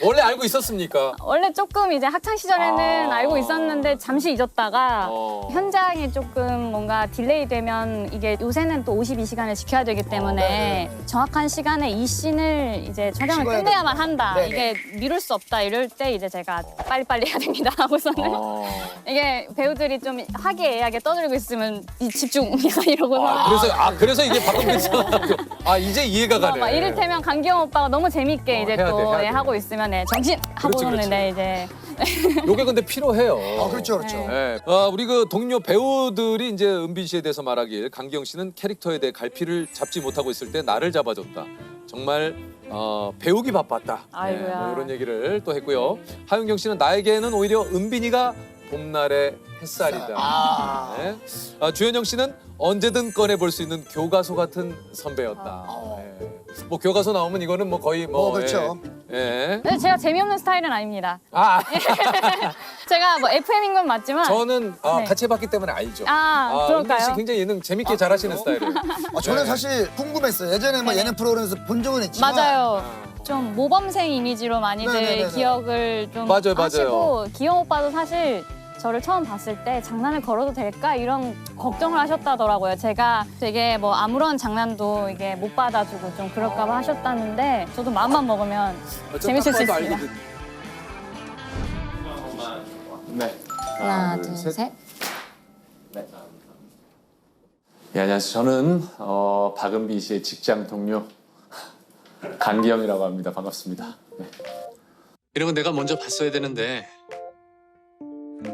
원래 알고 있었습니까? 원래 조금 이제 학창 시절에는 알고 있었는데 잠시 잊었다가 현장에 조금 뭔가 딜레이 되면 이게 요새는 또 52시간을 지켜야 되기 때문에 정확한 시간에 이 씬을 이제 촬영을 끝내야만 한다. 네네. 이게 미룰 수 없다. 이럴 때 이제 제가 빨리빨리 해야 됩니다 하고서는 이게 배우들이 좀 화기애애하게 떠들고 있으면 이 집중 약간 이러고서 그래서 이게 박은빈 사관학교. 아, 이제 이해가 가네. 막 이를테면 강기영 오빠가 너무 재밌게 이제 해야 또 돼, 해야 돼. 하고 있으면 정신 하고는 이제 요게 근데 필요해요. 그렇죠, 그렇죠. 네. 우리 그 동료 배우들이 이제 은빈 씨에 대해서 말하길 강기영 씨는 캐릭터에 대해 갈피를 잡지 못하고 있을 때 나를 잡아줬다. 정말 배우기 바빴다. 아이고야. 뭐 이런 얘기를 또 했고요. 하윤경 씨는 나에게는 오히려 은빈이가 봄날의 햇살이다. 네. 주현영 씨는 언제든 꺼내볼 수 있는 교과서 같은 선배였다. 네. 뭐 교과서 나오면 이거는 뭐 거의 뭐 그렇죠. 예. 근데 제가 재미없는 스타일은 아닙니다. 아, 제가 뭐 FM인 건 맞지만 저는 네. 같이 해봤기 때문에 알죠. 그럴까요? 은빈 씨 굉장히 예능 재밌게 잘하시는 스타일이에요. 저는 네. 사실 궁금했어요. 예전에 뭐 예능 프로그램에서 본 적은 있지만 맞아요. 좀 모범생 이미지로 많이들 네네네네. 기억을 좀 맞아요, 맞아요. 하시고 기영 오빠도 사실 저를 처음 봤을 때 장난을 걸어도 될까 이런 걱정을 하셨다더라고요. 제가 되게 뭐 아무런 장난도 이게 못 받아주고 좀 그럴까 봐 하셨다는데 저도 마음만 먹으면 재밌을 수 있습니다. 네. 하나, 둘, 셋. 예, 안녕하세요. 저는 박은빈 씨의 직장 동료 강기영이라고 합니다. 반갑습니다. 네. 이런 건 내가 먼저 봤어야 되는데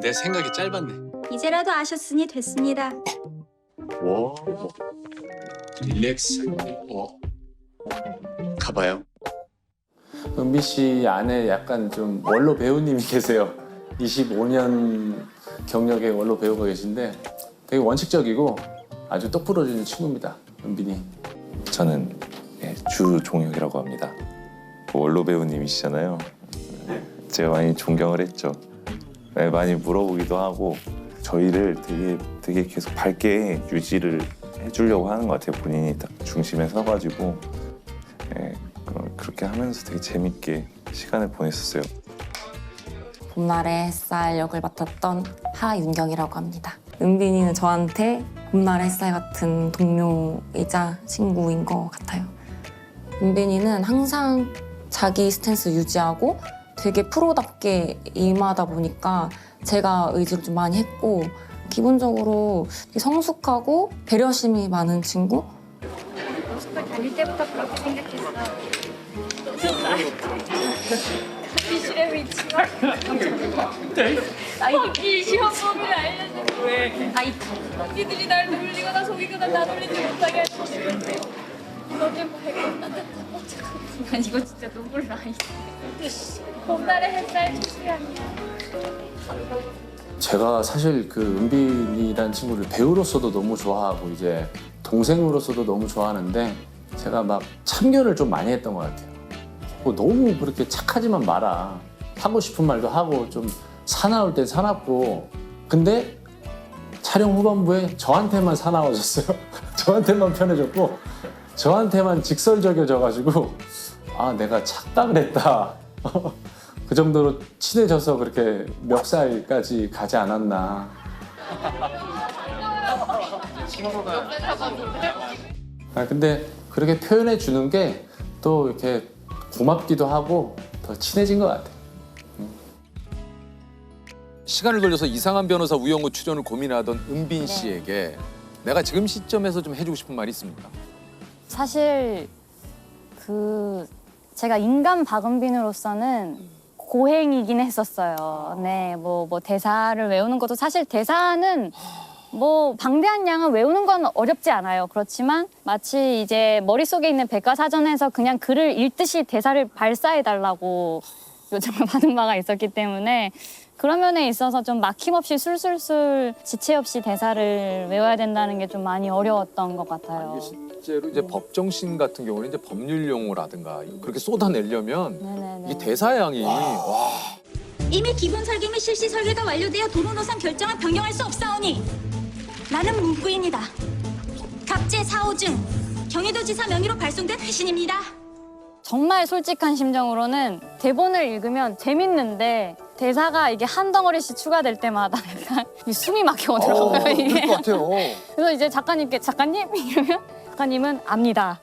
내 생각이 짧았네. 이제라도 아셨으니 됐습니다. 와, 릴렉스. 가봐요. 은빈 씨 안에 약간 좀 원로 배우님이 계세요. 25년 경력의 원로 배우가 계신데 되게 원칙적이고 아주 똑부러지는 친구입니다. 은빈이. 저는 주종혁이라고 합니다. 원로 배우님이시잖아요. 제가 많이 존경을 했죠. 네, 많이 물어보기도 하고 저희를 되게 계속 밝게 유지를 해주려고 하는 것 같아요. 본인이 딱 중심에 서가지고 그렇게 하면서 되게 재밌게 시간을 보냈었어요. 봄날의 햇살 역을 맡았던 하윤경이라고 합니다. 은빈이는 저한테 봄날의 햇살 같은 동료이자 친구인 것 같아요. 은빈이는 항상 자기 스탠스 유지하고 되게 프로답게 임하다 보니까 제가 의지를 좀 많이 했고 기본적으로 되게 성숙하고 배려심이 많은 친구? 다닐 때부터 그렇게 생각했어요. 비실의 위치와 이 시험법을 알려주고 니들이 날 놀리거나 속이거나 나 놀리지 못하게 해주시는데 너네 말고 따뜻하고 난 이거 진짜 눈물 나. 봄날의 햇살 추수향이야. 제가 사실 그 은빈이라는 친구를 배우로서도 너무 좋아하고 이제 동생으로서도 너무 좋아하는데 제가 막 참견을 좀 많이 했던 것 같아요. 너무 그렇게 착하지만 마라. 하고 싶은 말도 하고 좀 사나울 땐 사납고 근데 촬영 후반부에 저한테만 사나워졌어요. 저한테만 편해졌고 저한테만 직설적이어져가지고 아 내가 착각을 했다. 그 정도로 친해져서 그렇게 멱살까지 가지 않았나. 근데 그렇게 표현해 주는 게 또 이렇게 고맙기도 하고 더 친해진 것 같아요. 시간을 돌려서 이상한 변호사 우영우 출연을 고민하던 은빈 씨에게 내가 지금 시점에서 좀 해주고 싶은 말이 있습니까? 사실 제가 인간 박은빈으로서는 고행이긴 했었어요. 네, 뭐 대사를 외우는 것도 사실 대사는 뭐 방대한 양을 외우는 건 어렵지 않아요. 그렇지만 마치 이제 머릿속에 있는 백과사전에서 그냥 글을 읽듯이 대사를 발사해달라고 요청을 받은 바가 있었기 때문에 그런 면에 있어서 좀 막힘없이 술술술 지체 없이 대사를 외워야 된다는 게 좀 많이 어려웠던 것 같아요. 실제로 이제 법정신 같은 경우는 이제 법률 용어라든가 그렇게 쏟아내려면 네네네. 이 대사량이 와. 이미 기본 설계 및 실시 설계가 완료되어 도로 노선 결정을 변경할 수 없사오니 나는 문구입니다. 각제 4호증 경기도지사 명의로 발송된 회신입니다. 정말 솔직한 심정으로는 대본을 읽으면 재밌는데 대사가 이게 한 덩어리씩 추가될 때마다 약간 숨이 막혀오더라고요. 이게. 그럴 것 같아요. 그래서 이제 작가님께 작가님 이러면 작가님은 압니다.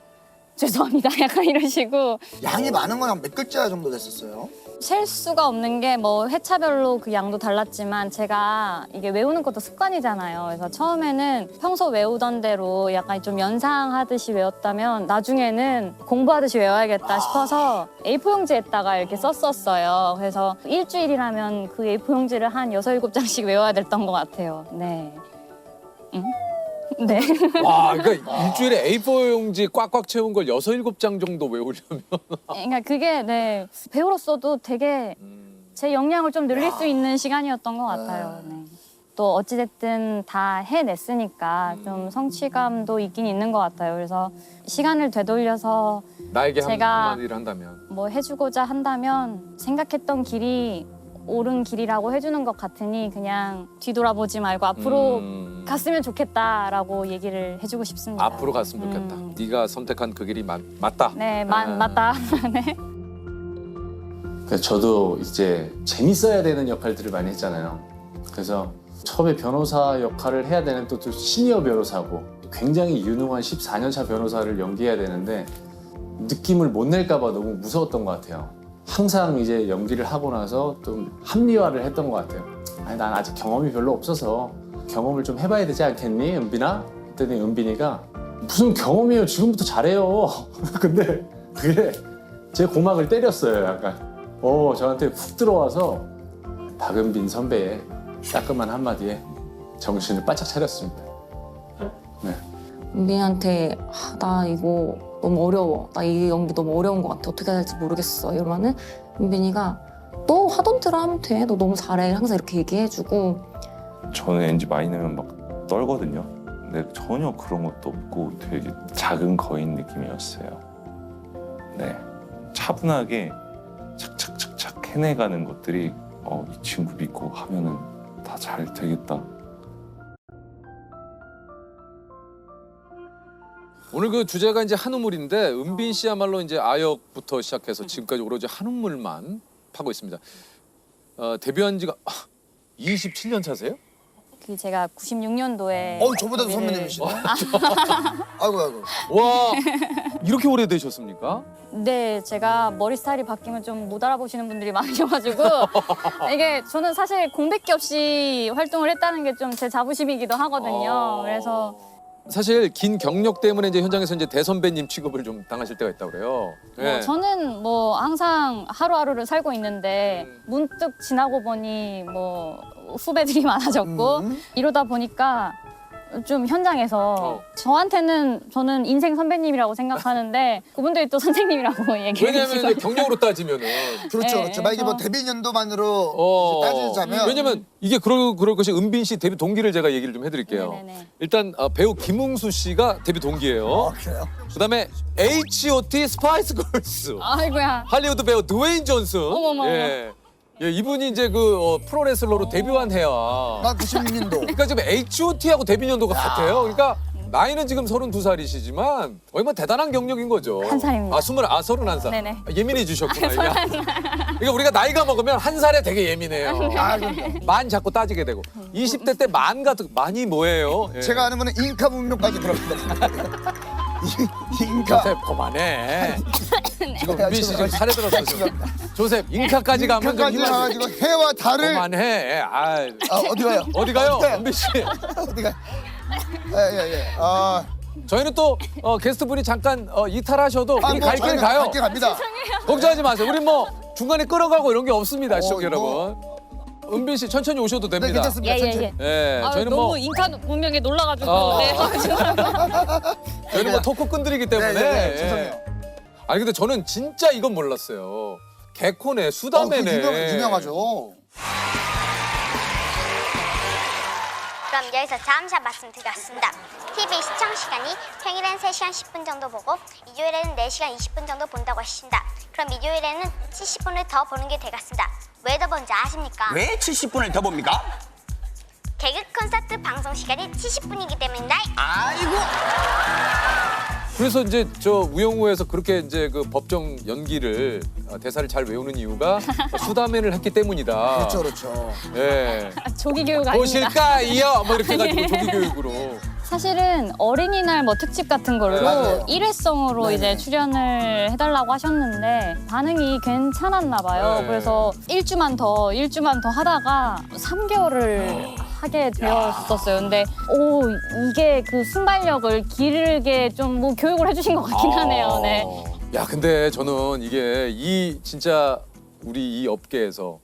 죄송합니다. 약간 이러시고 양이 많은 건 한 몇 글자 정도 됐었어요? 셀 수가 없는 게 뭐 회차별로 그 양도 달랐지만 제가 이게 외우는 것도 습관이잖아요. 그래서 처음에는 평소 외우던 대로 약간 좀 연상하듯이 외웠다면 나중에는 공부하듯이 외워야겠다 싶어서 A4 용지에다가 이렇게 썼었어요. 그래서 일주일이라면 그 A4 용지를 한 6, 7장씩 외워야 됐던 것 같아요. 네. 응? 네. 와, 그러니까 일주일에 A4 용지 꽉꽉 채운 걸 6, 7장 정도 외우려면 그러니까 그게 네 배우로서도 되게 제 역량을 좀 늘릴 수 있는 시간이었던 것 같아요. 네. 또 어찌됐든 다 해냈으니까 좀 성취감도 있긴 있는 것 같아요. 그래서 시간을 되돌려서 나에게 제가 한마디를 한다면 뭐 해주고자 한다면 생각했던 길이 옳은 길이라고 해주는 것 같으니 그냥 뒤돌아보지 말고 앞으로 갔으면 좋겠다라고 얘기를 해주고 싶습니다. 앞으로 갔으면 좋겠다. 네가 선택한 그 길이 맞다. 네, 맞다. 네. 그래서 저도 이제 재밌어야 되는 역할들을 많이 했잖아요. 그래서 처음에 변호사 역할을 해야 되는 또 시니어 변호사고 굉장히 유능한 14년차 변호사를 연기해야 되는데 느낌을 못 낼까 봐 너무 무서웠던 것 같아요. 항상 이제 연기를 하고 나서 좀 합리화를 했던 것 같아요. 아니, 난 아직 경험이 별로 없어서 경험을 좀 해봐야 되지 않겠니, 은빈아? 그랬더니 은빈이가 무슨 경험이에요. 지금부터 잘해요. 근데 그게 제 고막을 때렸어요. 약간. 저한테 훅 들어와서 박은빈 선배의 따끔한 한마디에 정신을 바짝 차렸습니다. 네. 은빈이한테 나 이거 너무 어려워. 나 이 연기 너무 어려운 것 같아. 어떻게 해야 될지 모르겠어. 이러면은 은빈이가 너 하던 대로 하면 돼. 너 너무 잘해. 항상 이렇게 얘기해주고. 저는 NG 많이 내면 막 떨거든요. 근데 전혀 그런 것도 없고 되게 작은 거인 느낌이었어요. 네, 차분하게 착착착착 해내가는 것들이 이 친구 믿고 하면은 다 잘 되겠다. 오늘 그 주제가 이제 한우물인데 은빈 씨야말로 이제 아역부터 시작해서 지금까지 오로지 한우물만 파고 있습니다. 데뷔한 지가 27년 차세요? 그 제가 96년도에 저보다도 선배님이시네. 아이고. 와, 이렇게 오래되셨습니까? 네, 제가 머리 스타일이 바뀌면 좀 못 알아보시는 분들이 많으셔가지고 이게 저는 사실 공백기 없이 활동을 했다는 게 좀 제 자부심이기도 하거든요. 그래서 사실 긴 경력 때문에 이제 현장에서 이제 대선배님 취급을 좀 당하실 때가 있다고 그래요. 네. 저는 뭐 항상 하루하루를 살고 있는데 문득 지나고 보니 뭐 후배들이 많아졌고 이러다 보니까 좀 현장에서 저한테는 저는 인생 선배님이라고 생각하는데 그분들이 또 선생님이라고 얘기해요. 왜냐하면 이제 경력으로 따지면은 그렇죠. 네, 만약에 뭐 데뷔 연도만으로 따지자면 왜냐면 이게 그럴 것이 은빈 씨 데뷔 동기를 제가 얘기를 좀 해드릴게요. 네네네. 일단 배우 김웅수 씨가 데뷔 동기예요. 그래요? 그다음에 H.O.T. 스파이스 걸스. 아이고야. 할리우드 배우 드웨인 존슨. 어머머. 예, 이분이 이제 그 프로레슬러로 데뷔한 해야. 난 96년도. 그러니까 지금 H.O.T.하고 데뷔 연도가 같아요. 그러니까 나이는 지금 32살이시지만 거의 뭐 대단한 경력인 거죠. 한 살입니다. 31살. 네네. 예민해지셨구나. 그러니까 우리가 나이가 먹으면 한 살에 되게 예민해요. 만 자꾸 따지게 되고. 20대 때 만 같은 만이 뭐예요? 예. 제가 아는 거는 잉카 문명까지 들어간다. 인카. 조셉 그만해. 지금 은빈 씨 지금 살에 들었어 지금. 조셉 잉카까지 가면 좀 인카까지 이만해. 가가지고 해와 달을. 그만해. 아, 어디 가요? 어디 가요, 은빈 씨? 어디 가? 예. 아. 저희는 또 게스트분이 잠깐 이탈하셔도 우리 갈 길 저희는 가요. 갈길 갑니다. 걱정하지 마세요. 우리 뭐 중간에 끌어가고 이런 게 없습니다, 시청자 이거. 여러분. 은빈 씨 천천히 오셔도 네, 됩니다. 괜찮습니다. 천천히. 예, 저희는 너무 뭐 인카 문명에 놀라가지고. 네. 저희는 뭐 토크 끈들이기 때문에. 네, 죄송해요. 아니 근데 저는 진짜 이건 몰랐어요. 개코네, 수다매네. 유명하죠. 그럼 여기서 잠시 말씀드리겠습니다. TV 시청 시간이 평일엔 3시간 10분 정도 보고 일요일에는 4시간 20분 정도 본다고 하십니다. 그럼 일요일에는 70분을 더 보는 게 되겠습니다. 왜 더 본지 아십니까? 왜 70분을 더 봅니까? 개그 콘서트 방송 시간이 70분이기 때문입니다. 아이고. 그래서 이제 저 우영우에서 그렇게 이제 그 법정 연기를 대사를 잘 외우는 이유가 수다맨을 했기 때문이다. 그렇죠. 예. 조기 교육 아닙니다. 보실까요? 뭐 이렇게 해가지고 조기 교육으로. 사실은 어린이날 뭐 특집 같은 걸로 네, 맞아요. 일회성으로 네네. 이제 출연을 해달라고 하셨는데 반응이 괜찮았나 봐요. 네. 그래서 일주만 더 하다가 3개월을 하게 되었었어요. 근데 이게 그 순발력을 기르게 좀 뭐 교육을 해주신 것 같긴 하네요. 네. 야 근데 저는 이게 이 진짜 우리 이 업계에서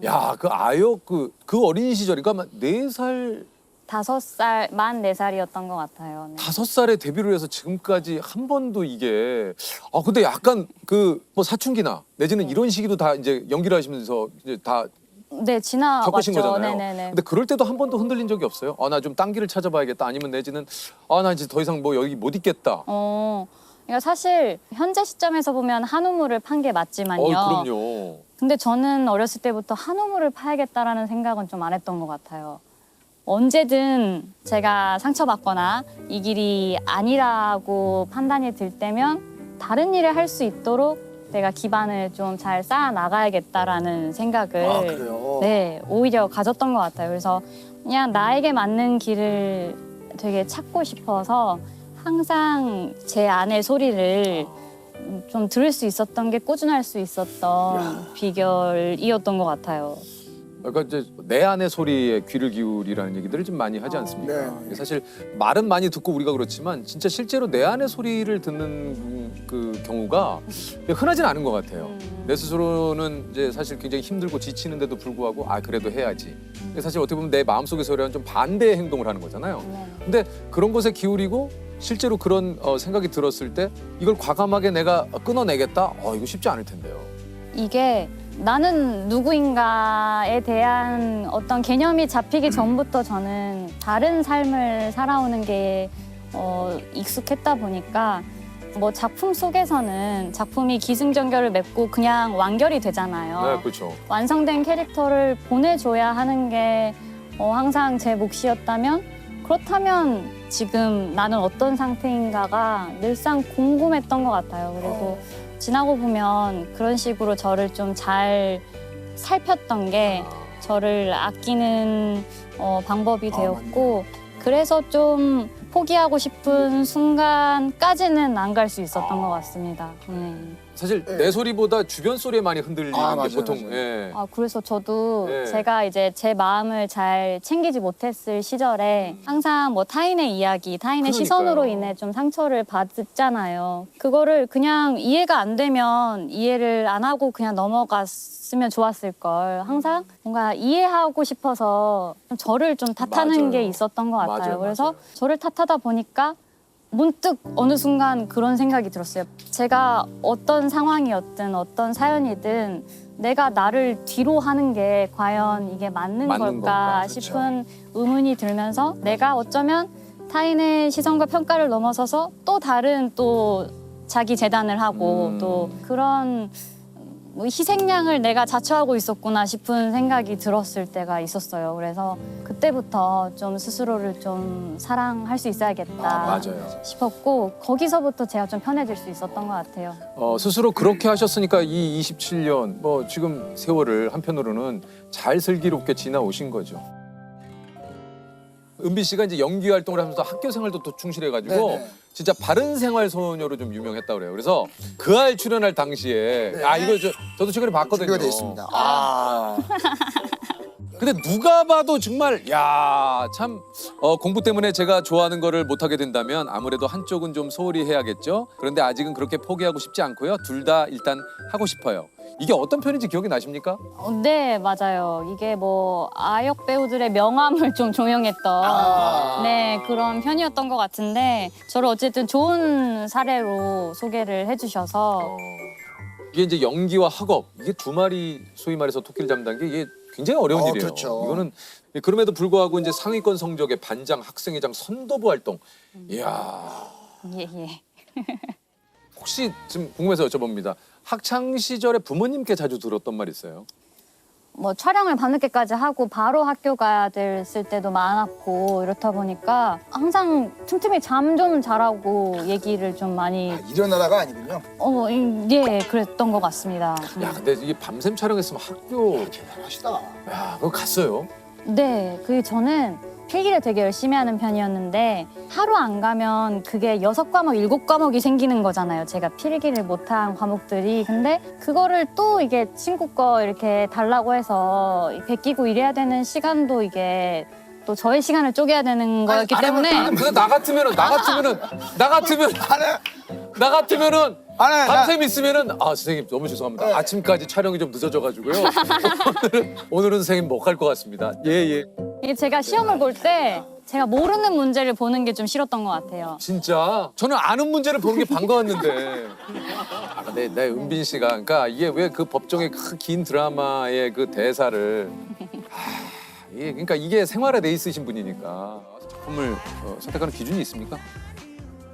야 그 아역 그 어린 시절이니까 4살 5살, 만 4살이었던 것 같아요. 네. 5살에 데뷔를 해서 지금까지 한 번도 이게 근데 약간 그 뭐 사춘기나 내지는 이런 시기도 다 이제 연기를 하시면서 이제 다 네, 지나왔죠. 겪으신 거잖아요. 네네네. 근데 그럴 때도 한 번도 흔들린 적이 없어요? 나 좀 딴 길을 찾아봐야겠다. 아니면 내지는 나 이제 더 이상 뭐 여기 못 있겠다. 그러니까 사실 현재 시점에서 보면 한우물을 판 게 맞지만요. 그럼요. 근데 저는 어렸을 때부터 한우물을 파야겠다라는 생각은 좀 안 했던 것 같아요. 언제든 제가 상처받거나 이 길이 아니라고 판단이 들 때면 다른 일을 할 수 있도록 내가 기반을 좀 잘 쌓아 나가야겠다라는 생각을 그래요? 네, 오히려 가졌던 것 같아요. 그래서 그냥 나에게 맞는 길을 되게 찾고 싶어서 항상 제 안의 소리를 좀 들을 수 있었던 게 꾸준할 수 있었던 비결이었던 것 같아요. 그러니까 이제 내 안의 소리에 귀를 기울이라는 얘기들을 좀 많이 하지 않습니까? 사실 말은 많이 듣고 우리가 그렇지만 진짜 실제로 내 안의 소리를 듣는 그 경우가 흔하진 않은 것 같아요. 내 스스로는 이제 사실 굉장히 힘들고 지치는데도 불구하고 그래도 해야지. 사실 어떻게 보면 내 마음속의 소리와는 좀 반대의 행동을 하는 거잖아요. 근데 그런 것에 기울이고 실제로 그런 생각이 들었을 때 이걸 과감하게 내가 끊어내겠다? 이거 쉽지 않을 텐데요. 이게 나는 누구인가에 대한 어떤 개념이 잡히기 전부터 저는 다른 삶을 살아오는 게 익숙했다 보니까 뭐 작품 속에서는 작품이 기승전결을 맺고 그냥 완결이 되잖아요. 네, 그렇죠. 완성된 캐릭터를 보내줘야 하는 게 항상 제 몫이었다면 그렇다면 지금 나는 어떤 상태인가가 늘상 궁금했던 것 같아요. 그리고 지나고 보면 그런 식으로 저를 좀 잘 살폈던 게 저를 아끼는 방법이 되었고 그래서 좀 포기하고 싶은 순간까지는 안 갈 수 있었던 것 같습니다. 사실 내 소리보다 주변 소리에 많이 흔들리는 게 보통. 예. 그래서 저도 네. 제가 이제 제 마음을 잘 챙기지 못했을 시절에 항상 뭐 타인의 이야기, 타인의 시선으로 인해 좀 상처를 받잖아요. 그거를 그냥 이해가 안 되면 이해를 안 하고 그냥 넘어갔으면 좋았을 걸. 항상 뭔가 이해하고 싶어서 좀 저를 좀 탓하는 게 있었던 것 같아요. 그래서 저를 탓하다 보니까 문득 어느 순간 그런 생각이 들었어요. 제가 어떤 상황이었든 어떤 사연이든 내가 나를 뒤로 하는 게 과연 이게 맞는 걸까 싶은 의문이 들면서 내가 어쩌면 타인의 시선과 평가를 넘어서서 또 다른 또 자기 재단을 하고 또 그런 뭐 희생양을 내가 자처하고 있었구나 싶은 생각이 들었을 때가 있었어요. 그래서 그때부터 좀 스스로를 좀 사랑할 수 있어야겠다 싶었고 거기서부터 제가 좀 편해질 수 있었던 것 같아요. 스스로 그렇게 하셨으니까 이 27년 뭐 지금 세월을 한편으로는 잘 슬기롭게 지나오신 거죠. 은빈 씨가 이제 연기 활동을 하면서 학교 생활도 또 충실해가지고 네네. 진짜 바른 생활 소녀로 좀 유명했다 그래요. 그래서 그알 출연할 당시에 아 이거 저도 최근에 봤거든요. 준비가 돼 있습니다. 근데 누가 봐도 정말 야 참 공부 때문에 제가 좋아하는 거를 못하게 된다면 아무래도 한쪽은 좀 소홀히 해야겠죠. 그런데 아직은 그렇게 포기하고 싶지 않고요. 둘 다 일단 하고 싶어요. 이게 어떤 편인지 기억이 나십니까? 네, 맞아요. 이게 뭐 아역 배우들의 명함을 좀 종용했던 네, 그런 편이었던 것 같은데 저를 어쨌든 좋은 사례로 소개를 해주셔서 이게 이제 연기와 학업 이게 두 마리 소위 말해서 토끼를 잡는다는 게 이게 굉장히 어려운 일이에요. 그렇죠. 이거는 그럼에도 불구하고 이제 상위권 성적의 반장, 학생회장, 선도부 활동. 이야. 예, 예. 혹시 지금 궁금해서 여쭤봅니다. 학창 시절에 부모님께 자주 들었던 말 있어요? 뭐 촬영을 밤늦게까지 하고 바로 학교 가야 됐을 때도 많았고 이렇다 보니까 항상 틈틈이 잠 좀 자라고 얘기를 좀 많이 일어나다가 아니군요. 예, 그랬던 것 같습니다. 야, 근데 이게 밤샘 촬영했으면 학교 대단하시다. 야, 그거 갔어요? 네, 저는 필기를 되게 열심히 하는 편이었는데 하루 안 가면 그게 6과목, 7과목이 생기는 거잖아요. 제가 필기를 못한 과목들이. 근데 그거를 또 이게 친구 거 이렇게 달라고 해서 베끼고 이래야 되는 시간도 이게 또 저의 시간을 쪼개야 되는 거였기 때문에 근데 나 같으면은 밤샘 있으면은 아 선생님 너무 죄송합니다. 아침까지 촬영이 좀 늦어져가지고요. 오늘은 선생님 못 갈 것 같습니다. 예. 이게 제가 시험을 볼 때 제가 모르는 문제를 보는 게 좀 싫었던 것 같아요. 진짜 저는 아는 문제를 보는 게 반가웠는데. 아, 근데 내 은빈 씨가 그러니까 이게 왜 그 법정의 그 긴 드라마의 그 대사를 그러니까 이게 생활화돼 있으신 분이니까 작품을 선택하는 기준이 있습니까?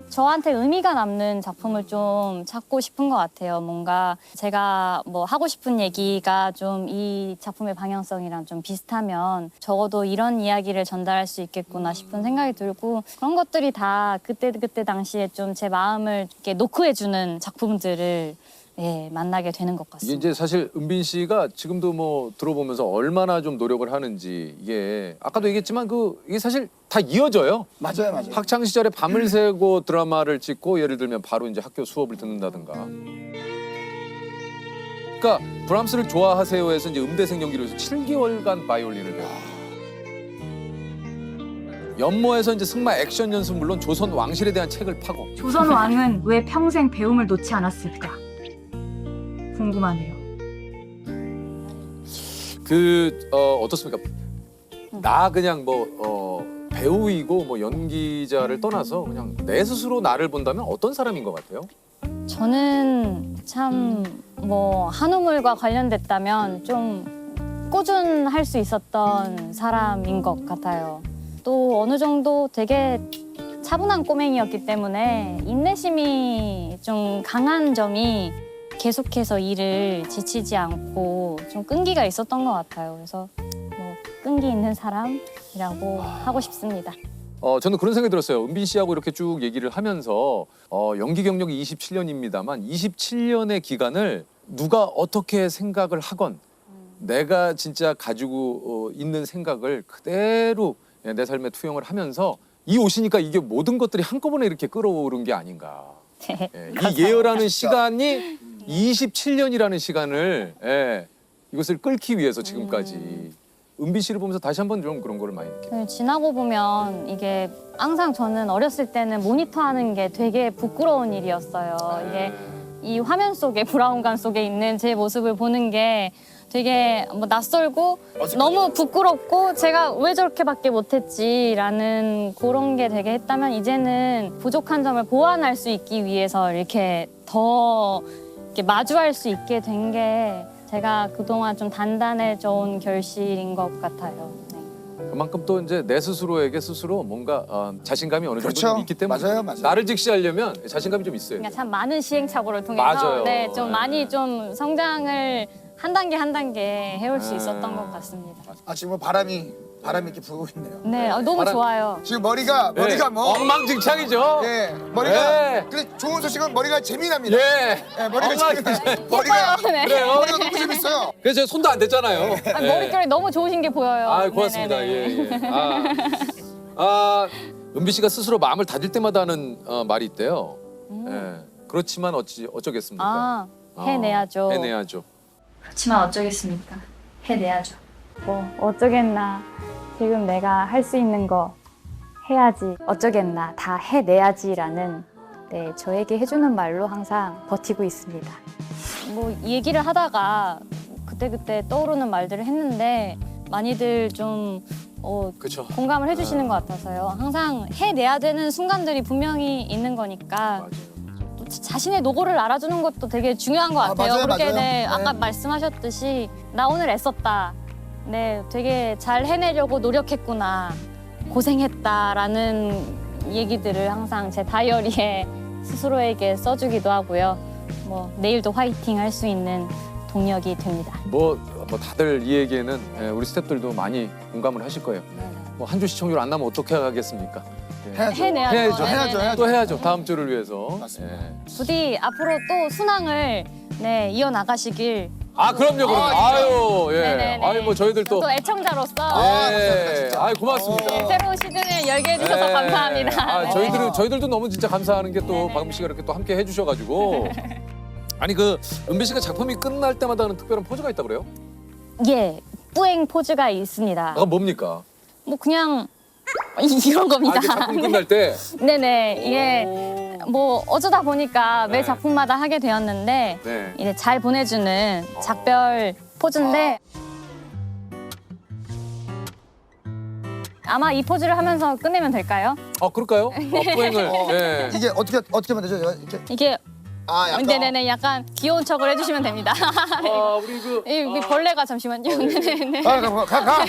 저한테 의미가 남는 작품을 좀 찾고 싶은 것 같아요. 뭔가 제가 뭐 하고 싶은 얘기가 좀 이 작품의 방향성이랑 좀 비슷하면 적어도 이런 이야기를 전달할 수 있겠구나 싶은 생각이 들고 그런 것들이 다 그때 당시에 좀 제 마음을 이렇게 노크해주는 작품들을 만나게 되는 것 같습니다. 이게 이제 사실 은빈 씨가 지금도 뭐 들어보면서 얼마나 좀 노력을 하는지 이게 아까도 얘기했지만 이게 사실 다 이어져요. 맞아요. 학창 시절에 밤을 새고 드라마를 찍고 예를 들면 바로 이제 학교 수업을 듣는다든가. 그러니까 브람스를 좋아하세요에서 이제 음대생 연기로 해서 7개월간 바이올린을 배워. 연모에서 이제 승마 액션 연습 물론 조선 왕실에 대한 책을 파고. 조선 왕은 왜 평생 배움을 놓지 않았을까? 궁금하네요. 어떻습니까? 나 그냥 배우이고 뭐 연기자를 떠나서 그냥 내 스스로 나를 본다면 어떤 사람인 것 같아요? 저는 참 뭐 한우물과 관련됐다면 좀 꾸준할 수 있었던 사람인 것 같아요. 또 어느 정도 되게 차분한 꼬맹이였기 때문에 인내심이 좀 강한 점이 계속해서 일을 지치지 않고 좀 끈기가 있었던 것 같아요. 그래서 뭐 끈기 있는 사람이라고 하고 싶습니다. 저는 그런 생각이 들었어요. 은빈 씨하고 이렇게 쭉 얘기를 하면서 연기 경력이 27년입니다만 27년의 기간을 누가 어떻게 생각을 하건 내가 진짜 가지고 있는 생각을 그대로 내 삶에 투영을 하면서 이 옷이니까 이게 모든 것들이 한꺼번에 이렇게 끌어오른 게 아닌가. 이 예열하는 시간이 27년이라는 시간을 이것을 끌기 위해서 지금까지 은빈 씨를 보면서 다시 한번 좀 그런 거를 많이 느껴요. 지나고 보면 이게 항상 저는 어렸을 때는 모니터하는 게 되게 부끄러운 일이었어요. 이게 이 화면 속에 브라운관 속에 있는 제 모습을 보는 게 되게 뭐 낯설고 너무 부끄럽고 제가 왜 저렇게밖에 못했지라는 그런 게 되게 했다면 이제는 부족한 점을 보완할 수 있기 위해서 이렇게 더 이렇게 마주할 수 있게 된 게 제가 그동안 좀 단단해져 온 결실인 것 같아요. 그만큼 또 이제 내 스스로에게 스스로 뭔가 자신감이 어느 정도 좀 있기 때문에 맞아요. 나를 직시하려면 자신감이 좀 있어요. 그러니까 참 많은 시행착오를 통해서 맞아요. 네, 좀 많이 좀 성장을 한 단계 해올 수 있었던 것 같습니다. 지금 뭐 바람이 이렇게 불고 있네요. 네, 너무 좋아요. 지금 머리가 뭐 엉망진창이죠. 네, 머리가 근데 좋은 소식은 머리가 재미납니다. 머리가 예뻐요. 네. 그래요. 머리가 너무 재밌어요. 그래서 제가 손도 안 댔잖아요. 머릿결이 너무 좋으신 게 보여요. 고맙습니다. 네네네. 은비 씨가 스스로 마음을 다질 때마다 하는 말이 있대요. 예. 그렇지만 어쩌겠습니까? 해내야죠. 해내야죠. 그렇지만 어쩌겠습니까? 해내야죠. 뭐 어쩌겠나. 지금 내가 할 수 있는 거 해야지. 어쩌겠나. 다 해내야지라는 네, 저에게 해주는 말로 항상 버티고 있습니다. 뭐 얘기를 하다가 그때그때 떠오르는 말들을 했는데 많이들 좀 그쵸. 공감을 해주시는 것 같아서요. 항상 해내야 되는 순간들이 분명히 있는 거니까 또 자신의 노고를 알아주는 것도 되게 중요한 것 같아요. 맞아요, 그렇게 맞아요. 네, 아까 말씀하셨듯이 나 오늘 애썼다. 네, 되게 잘 해내려고 노력했구나. 고생했다라는 얘기들을 항상 제 다이어리에 스스로에게 써주기도 하고요. 뭐 내일도 화이팅 할 수 있는 동력이 됩니다. 뭐 다들 이 얘기에는 우리 스태프들도 많이 공감을 하실 거예요. 뭐 한 주 시청률 안 나면 어떻게 하겠습니까? 해내야죠. 해야죠. 또 해야죠. 다음 주를 위해서. 부디 앞으로 또 순항을 네, 이어나가시길. 그럼요. 아유, 예. 네네네. 아유, 뭐 저희들 또. 또 애청자로서 예. 아유, 고맙습니다. 네, 새로운 시즌을 열게 해주셔서 감사합니다. 네. 저희들도 너무 진짜 감사하는 게 또 박은비 씨가 이렇게 또 함께 해주셔가지고. 아니 은비 씨가 작품이 끝날 때마다 하는 특별한 포즈가 있다 그래요? 예, 뿌행 포즈가 있습니다. 뭡니까? 뭐 그냥 이런 겁니다. 이게 작품 끝날 때? 네네. 이게 뭐 어쩌다 보니까 매 작품마다 하게 되었는데 네. 이제 잘 보내주는 작별 포즈인데 아마 이 포즈를 하면서 끝내면 될까요? 그럴까요? 뿌행을. 예. 이게 어떻게 하면 되죠? 이게 약간. 네네네, 약간 귀여운 척을 해주시면 됩니다. 우리 여기 벌레가 잠시만요. 네네네. 가.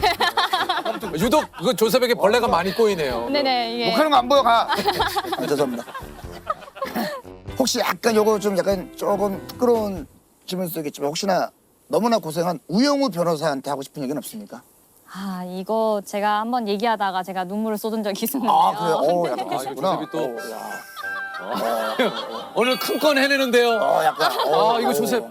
유독 조셉에게 벌레가 많이 꼬이네요. 네네. 이게. 욕하는 거 안 보여, 가. 죄송합니다. 혹시 약간 요거 좀 약간 조금 부끄러운 질문일 수 있겠지만 혹시나 너무나 고생한 우영우 변호사한테 하고 싶은 얘기는 없습니까? 이거 제가 한번 얘기하다가 제가 눈물을 쏟은 적이 있었는데요. 그래요? 약간 그러시구나. 조셉이 또 오늘 큰 건 해내는데요. 약간. 이거 조셉.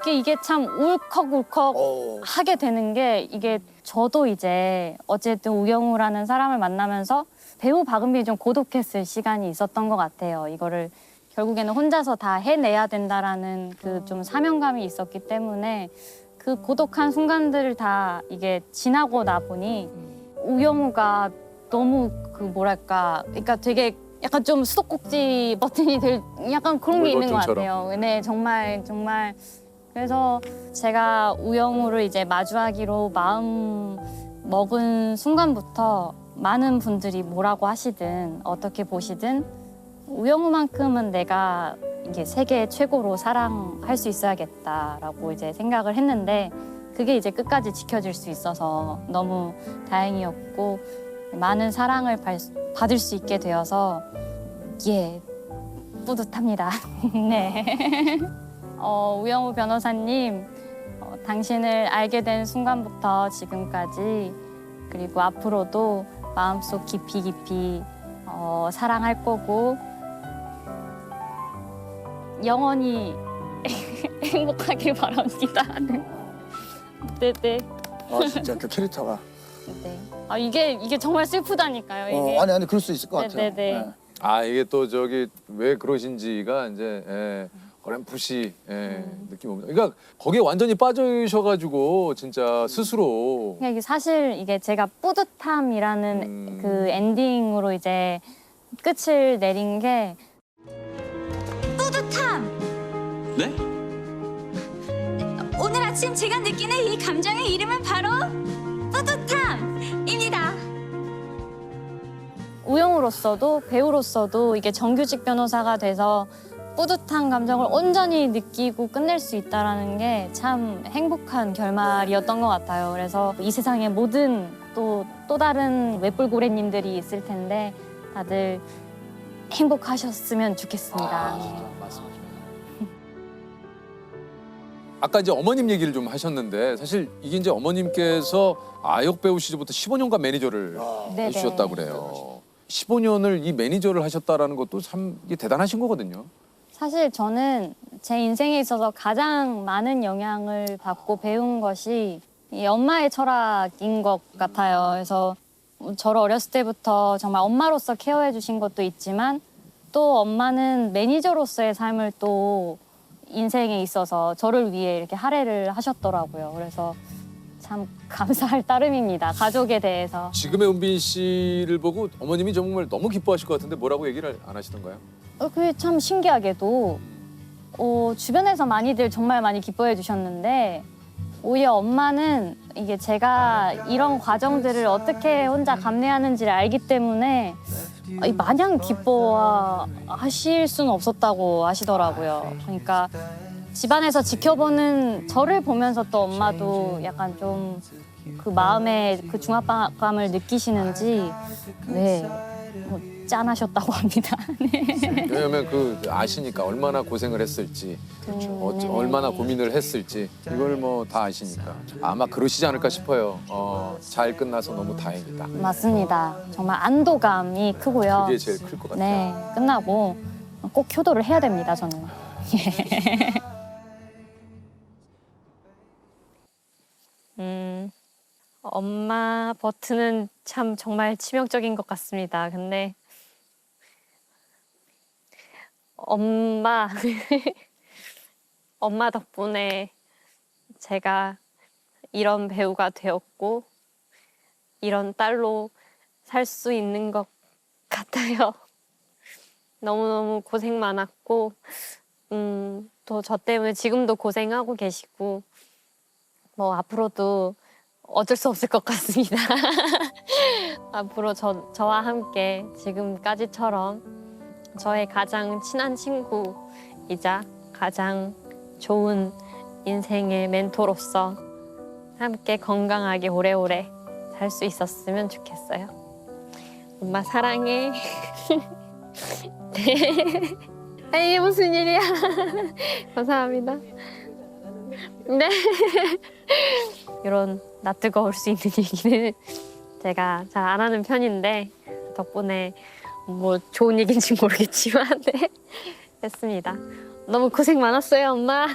이게 참 울컥울컥 하게 되는 게 이게 저도 이제 어쨌든 우영우라는 사람을 만나면서 배우 박은빈이 좀 고독했을 시간이 있었던 것 같아요. 이거를 결국에는 혼자서 다 해내야 된다라는 그 좀 사명감이 있었기 때문에 그 고독한 순간들을 다 이게 지나고 나 보니 우영우가 너무 그러니까 되게 약간 좀 수도꼭지 버튼이 될 약간 그런 게 있는 것 같아요. 네, 정말 그래서 제가 우영우를 이제 마주하기로 마음 먹은 순간부터 많은 분들이 뭐라고 하시든 어떻게 보시든 우영우만큼은 내가 이게 세계 최고로 사랑할 수 있어야겠다라고 이제 생각을 했는데 그게 이제 끝까지 지켜질 수 있어서 너무 다행이었고 많은 사랑을 받을 수 있게 되어서 뿌듯합니다. 네. 우영우 변호사님, 당신을 알게 된 순간부터 지금까지 그리고 앞으로도 마음속 깊이 사랑할 거고 영원히 행복하길 바랍니다. 네. 진짜 그 캐릭터가. 네. 이게 정말 슬프다니까요. 이게. 아니 그럴 수 있을 것 같아요. 네네. 이게 또 왜 그러신지가 이제 어렴풋이 느낌 옵니다. 그러니까 거기에 완전히 빠져셔가지고 진짜 스스로. 이게 사실 이게 제가 뿌듯함이라는 그 엔딩으로 이제 끝을 내린 게 뿌듯함. 네? 오늘 아침 제가 느끼는 이 감정의 이름은 바로 뿌듯함입니다. 우영우로서도 배우로서도 이게 정규직 변호사가 돼서 뿌듯한 감정을 온전히 느끼고 끝낼 수 있다는 게 참 행복한 결말이었던 것 같아요. 그래서 이 세상에 모든 또 다른 외뿔고래님들이 있을 텐데 다들 행복하셨으면 좋겠습니다. 맞습니다. 아까 이제 어머님 얘기를 좀 하셨는데 사실 이게 이제 어머님께서 아역 배우 시절부터 15년간 매니저를 해주셨다고 그래요. 15년을 이 매니저를 하셨다라는 것도 참 이게 대단하신 거거든요. 사실 저는 제 인생에 있어서 가장 많은 영향을 받고 배운 것이 이 엄마의 철학인 것 같아요. 그래서 저를 어렸을 때부터 정말 엄마로서 케어해 주신 것도 있지만 또 엄마는 매니저로서의 삶을 또 인생에 있어서 저를 위해 이렇게 할애를 하셨더라고요. 그래서 참 감사할 따름입니다. 가족에 대해서. 지금의 은빈 씨를 보고 어머님이 정말 너무 기뻐하실 것 같은데 뭐라고 얘기를 안 하시던가요? 그게 참 신기하게도 주변에서 많이들 정말 많이 기뻐해 주셨는데 오히려 엄마는 이게 제가 이런 과정들을 어떻게 혼자 감내하는지를 알기 때문에 마냥 기뻐하실 수는 없었다고 하시더라고요. 그러니까 집안에서 지켜보는 저를 보면서 또 엄마도 약간 좀 그 마음에 그 중압감을 느끼시는지 뭐 짠하셨다고 합니다. 네. 왜냐면 그 아시니까 얼마나 고생을 했을지, 얼마나 고민을 했을지 이걸 뭐 다 아시니까 아마 그러시지 않을까 싶어요. 잘 끝나서 너무 다행이다. 맞습니다. 정말 안도감이 크고요. 그게 제일 클 것 같아요. 네, 끝나고 꼭 효도를 해야 됩니다, 저는. 엄마 버튼은 참 정말 치명적인 것 같습니다. 근데 엄마 덕분에 제가 이런 배우가 되었고 이런 딸로 살 수 있는 것 같아요. 너무너무 고생 많았고 또 저 때문에 지금도 고생하고 계시고 뭐 앞으로도 어쩔 수 없을 것 같습니다. 앞으로 저와 함께 지금까지처럼 저의 가장 친한 친구이자 가장 좋은 인생의 멘토로서 함께 건강하게 오래오래 살 수 있었으면 좋겠어요. 엄마 사랑해. 네. 아니 무슨 일이야. 감사합니다. 네. 이런 낯뜨거울 수 있는 얘기는 제가 잘 안 하는 편인데 덕분에 뭐 좋은 얘기인지 모르겠지만 네. 했습니다. 너무 고생 많았어요, 엄마.